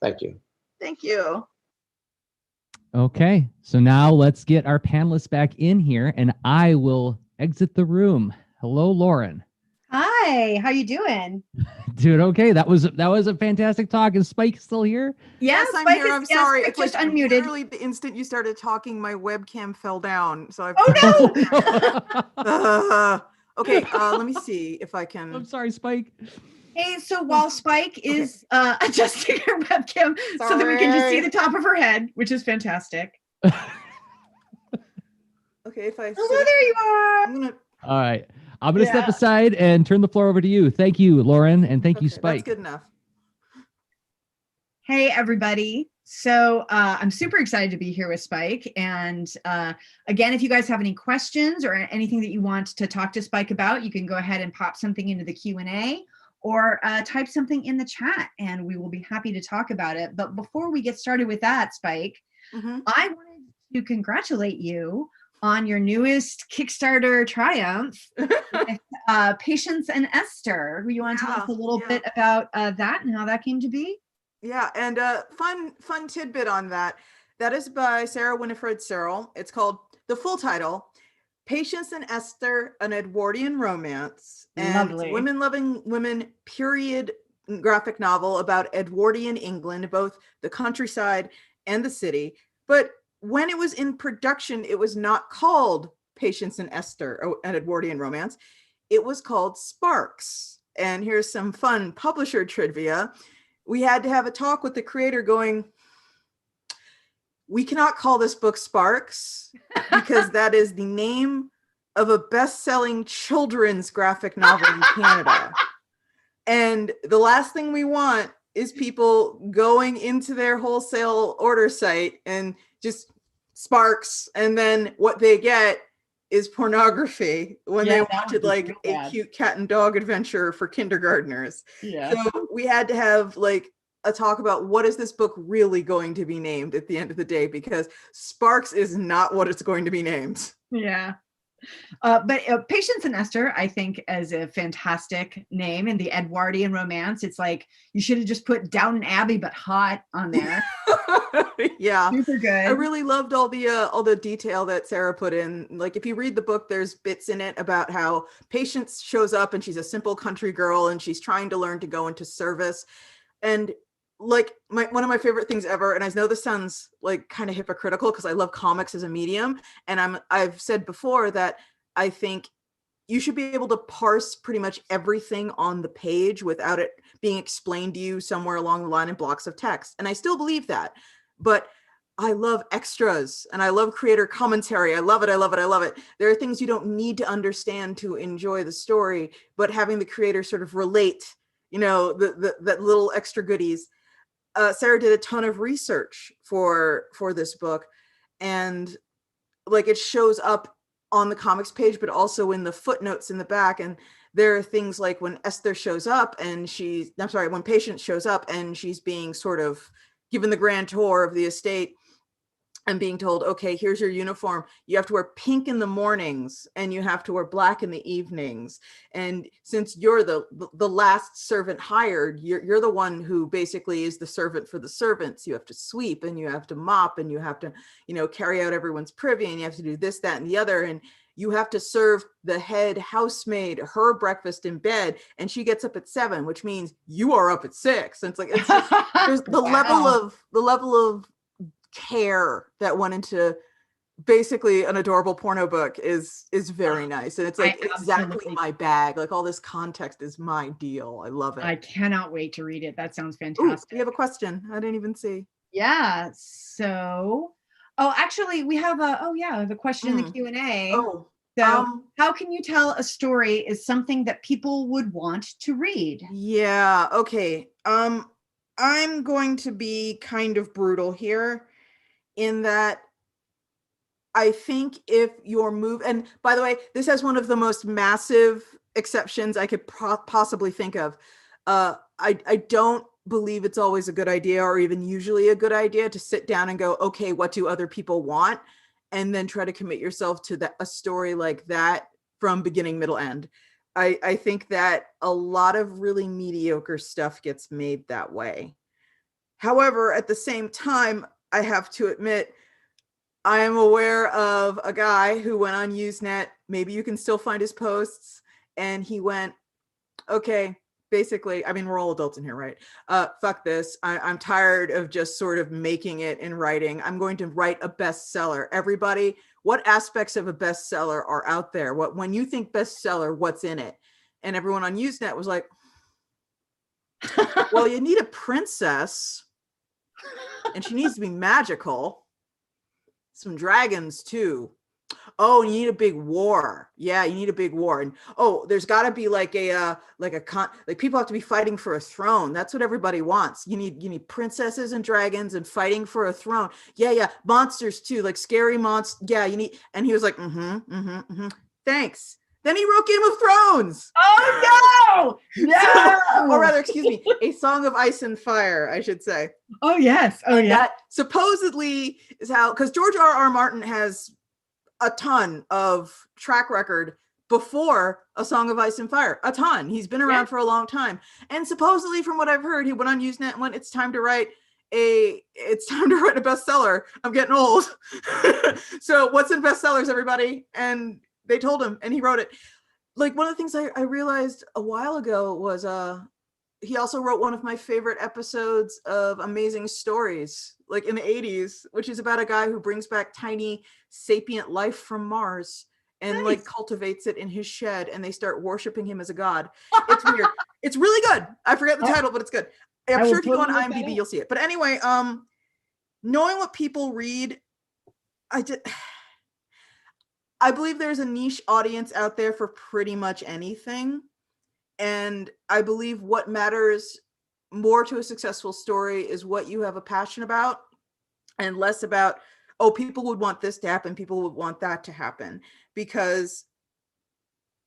[SPEAKER 5] thank you.
[SPEAKER 6] Thank you.
[SPEAKER 1] Okay, so now let's get our panelists back in here, and I will exit the room. Hello, Lauren.
[SPEAKER 3] Hi, how you doing?
[SPEAKER 1] Dude, okay, that was a fantastic talk. Is Spike still here?
[SPEAKER 7] Yes, I'm here. I'm sorry.
[SPEAKER 3] Spike
[SPEAKER 7] It's
[SPEAKER 3] just
[SPEAKER 7] like
[SPEAKER 3] unmuted.
[SPEAKER 7] literally the instant you started talking, my webcam fell down. So I've okay, let me see if I can.
[SPEAKER 1] I'm sorry, Spike.
[SPEAKER 3] Hey, so while Spike is adjusting her webcam so that we can just see the top of her head, which is fantastic.
[SPEAKER 7] Okay, if I
[SPEAKER 3] Oh, there you are.
[SPEAKER 7] I'm gonna.
[SPEAKER 1] All right. I'm going to step aside and turn the floor over to you. Thank you, Lauren, and thank you, Spike.
[SPEAKER 7] That's good enough.
[SPEAKER 3] Hey, everybody. So I'm super excited to be here with Spike. And again, if you guys have any questions or anything that you want to talk to Spike about, you can go ahead and pop something into the Q&A or type something in the chat, and we will be happy to talk about it. But before we get started with that, Spike, I wanted to congratulate you on your newest Kickstarter triumph with Patience and Esther. You want to tell us a little bit about that and how that came to be?
[SPEAKER 7] Yeah, and fun tidbit on that. That is by Sarah Winifred Searle. It's called, the full title, Patience and Esther, an Edwardian Romance. And
[SPEAKER 3] Lovely.
[SPEAKER 7] Women-loving women period graphic novel about Edwardian England, both the countryside and the city. But when it was in production, it was not called Patience and Esther, an Edwardian Romance. It was called Sparks. And here's some fun publisher trivia. We had to have a talk with the creator going, we cannot call this book Sparks because that is the name of a best-selling children's graphic novel in Canada. And the last thing we want is people going into their wholesale order site and just Sparks, and then what they get is pornography when they wanted like a cute cat and dog adventure for kindergartners.
[SPEAKER 3] Yeah.
[SPEAKER 7] So we had to have like a talk about what is this book really going to be named at the end of the day, because Sparks is not what it's going to be named.
[SPEAKER 3] Yeah. But Patience and Esther, I think, is a fantastic name. In the Edwardian romance, it's like you should have just put Downton Abbey but hot on there.
[SPEAKER 7] Yeah,
[SPEAKER 3] Super good.
[SPEAKER 7] I really loved all the detail that Sarah put in. Like, if you read the book, there's bits in it about how Patience shows up and she's a simple country girl and she's trying to learn to go into service. And like one of my favorite things ever, and I know this sounds like kind of hypocritical because I love comics as a medium, and I've said before that I think you should be able to parse pretty much everything on the page without it being explained to you somewhere along the line in blocks of text. And I still believe that. But I love extras and I love creator commentary. I love it. I love it. I love it. There are things you don't need to understand to enjoy the story, but having the creator sort of relate, that little extra goodies. Sarah did a ton of research for this book, and like it shows up on the comics page, but also in the footnotes in the back. And there are things like when Esther shows up and when Patience shows up and she's being sort of given the grand tour of the estate and being told, okay, here's your uniform. You have to wear pink in the mornings and you have to wear black in the evenings. And since you're the last servant hired, you're the one who basically is the servant for the servants. You have to sweep and you have to mop and you have to, carry out everyone's privy, and you have to do this, that, and the other. And you have to serve the head housemaid her breakfast in bed, and she gets up at 7, which means you are up at 6. And it's just, there's the level of care that went into basically an adorable porno book is very nice. And it's like exactly my bag. Like all this context is my deal. I love it.
[SPEAKER 3] I cannot wait to read it. That sounds fantastic.
[SPEAKER 7] We have a question I didn't even see.
[SPEAKER 3] Yeah. So, actually we have a question in the Q&A. So how can you tell a story is something that people would want to read?
[SPEAKER 7] Yeah. Okay. I'm going to be kind of brutal here in that I think if your move, and by the way, this has one of the most massive exceptions I could possibly think of. I don't believe it's always a good idea or even usually a good idea to sit down and go, okay, what do other people want? And then try to commit yourself to a story like that from beginning, middle, end. I think that a lot of really mediocre stuff gets made that way. However, at the same time, I have to admit, I am aware of a guy who went on Usenet. Maybe you can still find his posts. And he went, okay, basically, I mean, we're all adults in here, right? Fuck this. I'm tired of just sort of making it in writing. I'm going to write a bestseller. Everybody, what aspects of a bestseller are out there? When you think bestseller, what's in it? And everyone on Usenet was like, well, you need a princess. And she needs to be magical. Some dragons too. Oh, you need a big war. Yeah, you need a big war. And there's got to be like people have to be fighting for a throne. That's what everybody wants. You need princesses and dragons and fighting for a throne. Yeah, monsters too, like scary monsters. Yeah, you need. And he was like, thanks. Then he wrote Game of Thrones.
[SPEAKER 3] Oh no!
[SPEAKER 7] Or rather, excuse me, A Song of Ice and Fire, I should say.
[SPEAKER 3] Oh yes. Oh yeah.
[SPEAKER 7] That supposedly is how, because George R.R. Martin has a ton of track record before A Song of Ice and Fire. A ton. He's been around for a long time. And supposedly, from what I've heard, he went on Usenet and went, it's time to write a bestseller. I'm getting old. So what's in bestsellers, everybody? And they told him, and he wrote it. Like, one of the things I realized a while ago was he also wrote one of my favorite episodes of Amazing Stories, like in the 80s, which is about a guy who brings back tiny sapient life from Mars and like cultivates it in his shed, and they start worshiping him as a god. It's weird. It's really good. I forget the title, but it's good. I'm sure if you go on IMDb, you'll see it. But anyway, knowing what people read, I believe there's a niche audience out there for pretty much anything. And I believe what matters more to a successful story is what you have a passion about, and less about, people would want this to happen, people would want that to happen. Because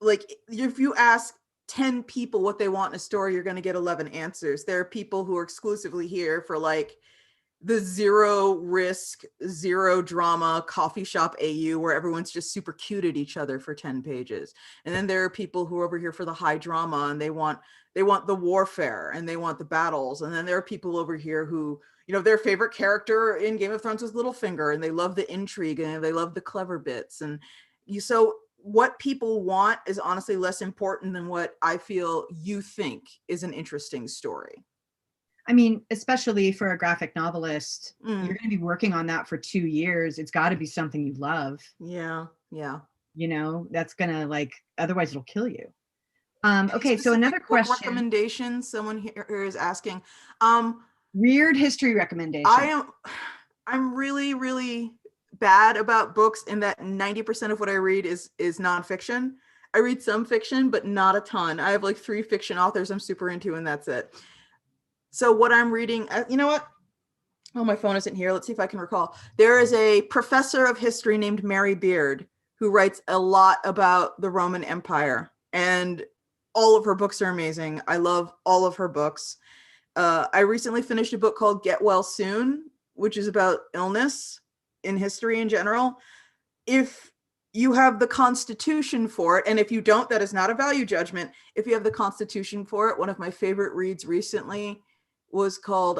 [SPEAKER 7] like, if you ask 10 people what they want in a story, you're going to get 11 answers. There are people who are exclusively here for like the zero risk, zero drama coffee shop AU where everyone's just super cute at each other for 10 pages. And then there are people who are over here for the high drama and they want the warfare and they want the battles. And then there are people over here who, you know, their favorite character in Game of Thrones was Littlefinger and they love the intrigue and they love the clever bits. And so what people want is honestly less important than what I feel you think is an interesting story.
[SPEAKER 3] I mean, especially for a graphic novelist, you're going to be working on that for 2 years. It's got to be something you love.
[SPEAKER 7] Yeah.
[SPEAKER 3] You know, that's going to like, otherwise it'll kill you. Okay, so another question.
[SPEAKER 7] Recommendations, someone here is asking.
[SPEAKER 3] Weird history recommendation.
[SPEAKER 7] I'm really, really bad about books in that 90% of what I read is nonfiction. I read some fiction, but not a ton. I have like 3 fiction authors I'm super into and that's it. So what I'm reading, you know what? Oh, my phone isn't here. Let's see if I can recall. There is a professor of history named Mary Beard who writes a lot about the Roman Empire, and all of her books are amazing. I love all of her books. I recently finished a book called Get Well Soon, which is about illness in history in general. If you have the Constitution for it, and if you don't, that is not a value judgment. If you have the Constitution for it, one of my favorite reads recently was called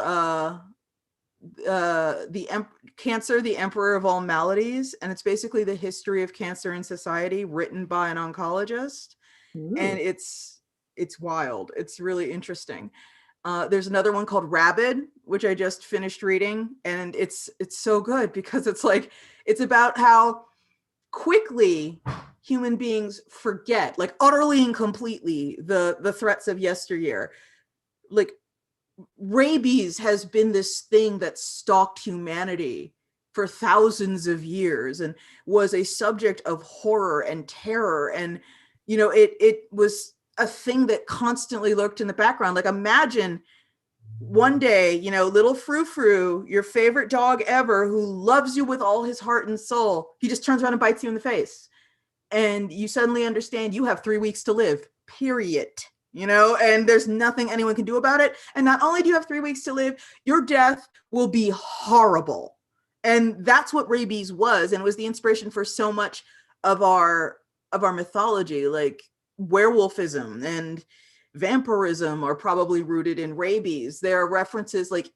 [SPEAKER 7] Cancer, the Emperor of All Maladies. And it's basically the history of cancer in society written by an oncologist. Ooh. And it's wild. It's really interesting. There's another one called Rabid, which I just finished reading. And it's so good because it's about how quickly human beings forget, like utterly and completely, the threats of yesteryear. Like rabies has been this thing that stalked humanity for thousands of years and was a subject of horror and terror. And, you know, it was a thing that constantly lurked in the background. Like imagine one day, you know, little Frou-Frou, your favorite dog ever, who loves you with all his heart and soul, he just turns around and bites you in the face. And you suddenly understand you have 3 weeks to live, period. You know, and there's nothing anyone can do about it. And not only do you have 3 weeks to live, your death will be horrible. And that's what rabies was. And it was the inspiration for so much of our mythology, like werewolfism and vampirism are probably rooted in rabies. There are references like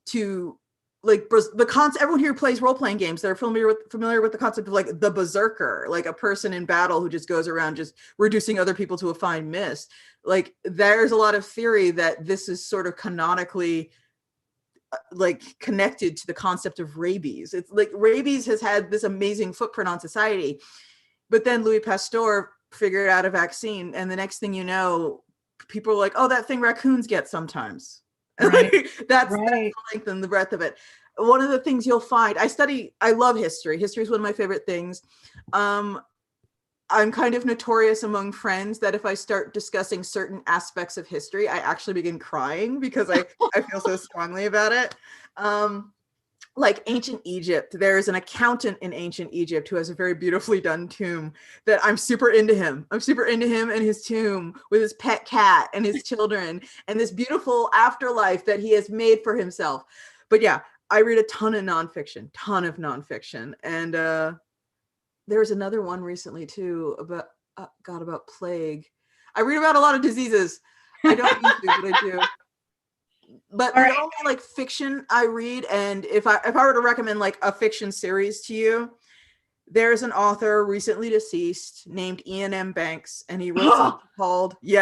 [SPEAKER 7] to like the concept. Everyone here plays role-playing games. They're familiar with the concept of like the berserker, like a person in battle who just goes around just reducing other people to a fine mist. Like there's a lot of theory that this is sort of canonically like connected to the concept of rabies. It's like rabies has had this amazing footprint on society, but then Louis Pasteur figured out a vaccine, and the next thing you know, people are like, "Oh, that thing raccoons get sometimes." Right. That's the length and the breadth of it. One of the things you'll find, I love history. History is one of my favorite things. I'm kind of notorious among friends that if I start discussing certain aspects of history, I actually begin crying because I feel so strongly about it. Like ancient Egypt, there's an accountant in ancient Egypt who has a very beautifully done tomb that I'm super into him. I'm super into him and his tomb with his pet cat and his children and this beautiful afterlife that he has made for himself. But yeah, I read a ton of nonfiction. And there was another one recently too about plague. I read about a lot of diseases. I don't need to, but I do. But the only like fiction I read, and if I were to recommend like a fiction series to you, there's an author recently deceased named Ian M. Banks, and he wrote something called He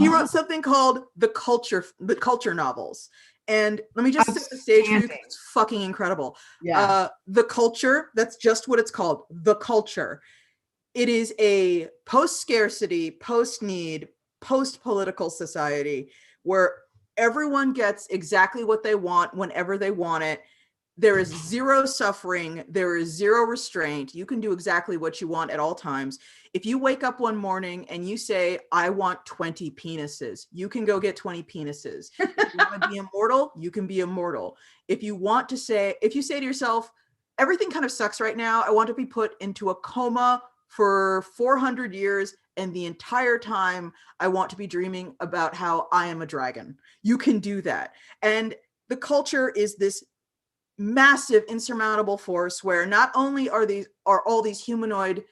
[SPEAKER 7] wrote something called the culture novels. And let me just set the stage for you because it's fucking incredible. Yeah. The Culture, that's just what it's called. The Culture. It is a post-scarcity, post-need, post-political society where everyone gets exactly what they want whenever they want it. There is zero suffering. There is zero restraint. You can do exactly what you want at all times. If you wake up one morning and you say, I want 20 penises, you can go get 20 penises. If you want to be immortal, you can be immortal. If you say to yourself, everything kind of sucks right now, I want to be put into a coma for 400 years and the entire time I want to be dreaming about how I am a dragon. You can do that. And the culture is this massive insurmountable force where not only are all these humanoid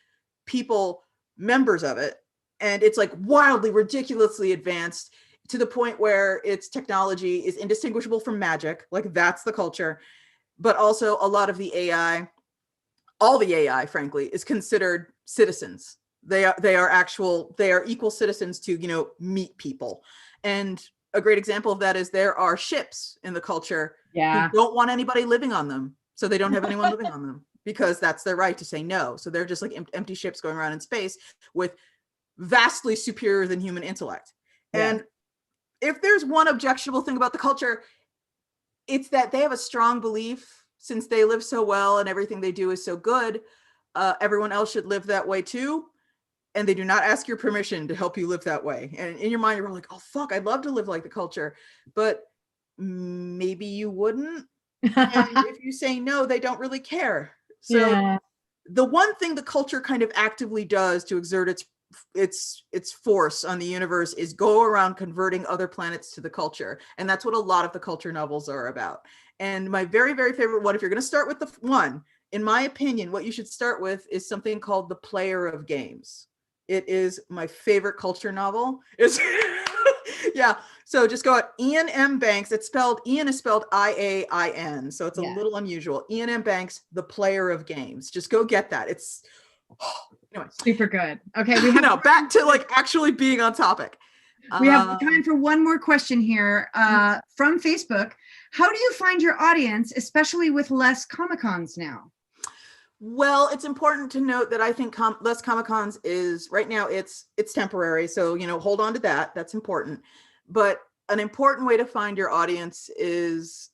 [SPEAKER 7] people members of it, and it's like wildly ridiculously advanced to the point where its technology is indistinguishable from magic, like that's the culture, but also a lot of the AI, all the AI frankly, is considered citizens. They are equal citizens to, you know, meet people. And a great example of that is there are ships in the culture who don't want anybody living on them. So they don't have anyone living on them because that's their right to say no. So they're just like empty ships going around in space with vastly superior than human intellect. Yeah. And if there's one objectionable thing about the culture, it's that they have a strong belief, since they live so well and everything they do is so good, everyone else should live that way too. And they do not ask your permission to help you live that way. And in your mind, you're like, oh, fuck, I'd love to live like the culture, but maybe you wouldn't. And if you say no, they don't really care. So the one thing the culture kind of actively does to exert its force on the universe is go around converting other planets to the culture. And that's what a lot of the culture novels are about. And my very, very favorite one, if you're going to start with the one, in my opinion, what you should start with is something called The Player of Games. It is my favorite culture novel. It's yeah. So just go at Ian M. Banks. Ian is spelled I-A-I-N. So it's a little unusual. Ian M. Banks, The Player of Games. Just go get that. It's anyway.
[SPEAKER 3] Super good. Okay. We have
[SPEAKER 7] now back to like actually being on topic.
[SPEAKER 3] We have time for one more question here from Facebook. How do you find your audience, especially with less Comic-Cons now?
[SPEAKER 7] Well, it's important to note that I think less Comic-Cons is right now it's temporary. So, you know, hold on to that. That's important. But an important way to find your audience is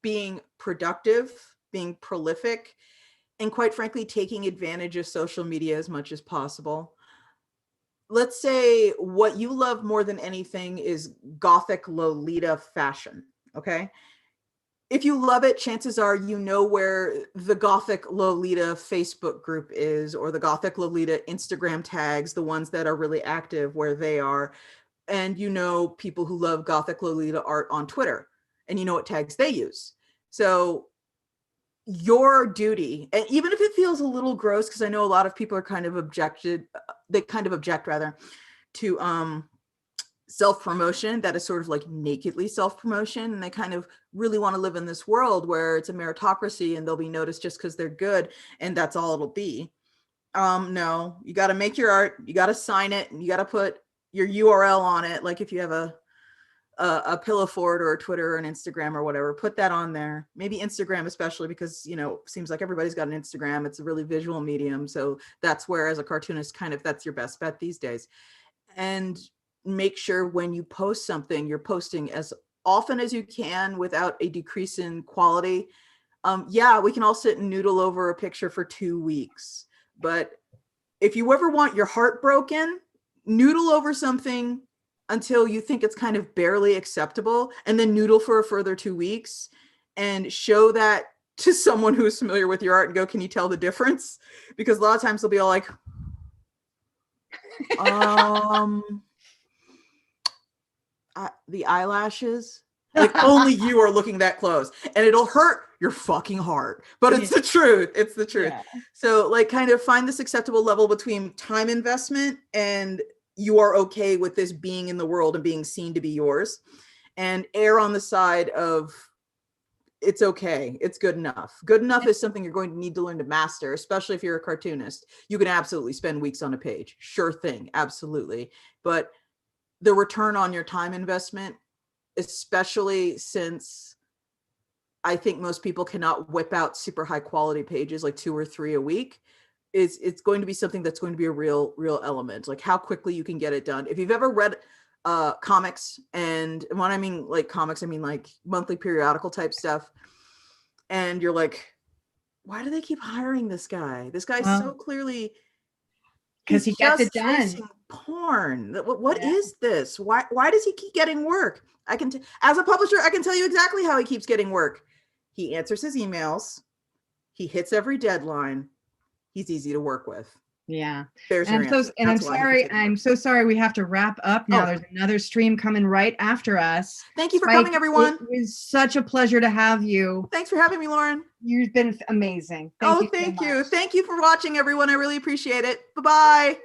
[SPEAKER 7] being productive, being prolific, and quite frankly, taking advantage of social media as much as possible. Let's say what you love more than anything is Gothic Lolita fashion, okay? If you love it, chances are you know where the Gothic Lolita Facebook group is, or the Gothic Lolita Instagram tags, the ones that are really active where they are. And you know people who love Gothic Lolita art on Twitter, and you know what tags they use. So your duty, and even if it feels a little gross, because I know a lot of people are kind of object rather to self-promotion that is sort of like nakedly self-promotion, and they kind of really want to live in this world where it's a meritocracy and they'll be noticed just because they're good and that's all it'll be. No, you got to make your art, you got to sign it, and you got to put your URL on it. Like if you have a Pillow Fort or a Twitter or an Instagram or whatever, put that on there. Maybe Instagram, especially because, you know, seems like everybody's got an Instagram. It's a really visual medium. So that's where, as a cartoonist, kind of that's your best bet these days. And make sure when you post something, you're posting as often as you can without a decrease in quality. Yeah, we can all sit and noodle over a picture for 2 weeks. But if you ever want your heart broken, noodle over something until you think it's kind of barely acceptable, and then noodle for a further 2 weeks and show that to someone who's familiar with your art and go, can you tell the difference? Because a lot of times they'll be all like, the eyelashes, like only you are looking that close, and it'll hurt your fucking heart, but it's the truth. It's the truth. Yeah. So like kind of find this acceptable level between time investment and you are okay with this being in the world and being seen to be yours, and err on the side of it's okay. It's good enough. Good enough is something you're going to need to learn to master, especially if you're a cartoonist. You can absolutely spend weeks on a page. Sure thing. Absolutely. But the return on your time investment, especially since I think most people cannot whip out super high quality pages, like 2 or 3 a week, it's going to be something that's going to be a real element, like how quickly you can get it done. If you've ever read comics, and when I mean like comics, I mean like monthly periodical type stuff, and you're like, why do they keep hiring this guy? This guy's so clearly,
[SPEAKER 3] because he gets it done.
[SPEAKER 7] Porn. What is this? Why does he keep getting work? As a publisher, I can tell you exactly how he keeps getting work. He answers his emails. He hits every deadline. He's easy to work with.
[SPEAKER 3] Yeah.
[SPEAKER 7] There's
[SPEAKER 3] And
[SPEAKER 7] your answer.
[SPEAKER 3] I'm
[SPEAKER 7] That's why I
[SPEAKER 3] sorry.
[SPEAKER 7] consider it.
[SPEAKER 3] I'm so sorry. We have to wrap up now.
[SPEAKER 7] Oh.
[SPEAKER 3] There's another stream coming right after us.
[SPEAKER 7] Thank you for
[SPEAKER 3] Spike,
[SPEAKER 7] coming, everyone.
[SPEAKER 3] It was such a pleasure to have you.
[SPEAKER 7] Thanks for having me, Lauren.
[SPEAKER 3] You've been amazing. Thank you.
[SPEAKER 7] Thank
[SPEAKER 3] so
[SPEAKER 7] you.
[SPEAKER 3] much.
[SPEAKER 7] Thank you for watching, everyone. I really appreciate it. Bye-bye.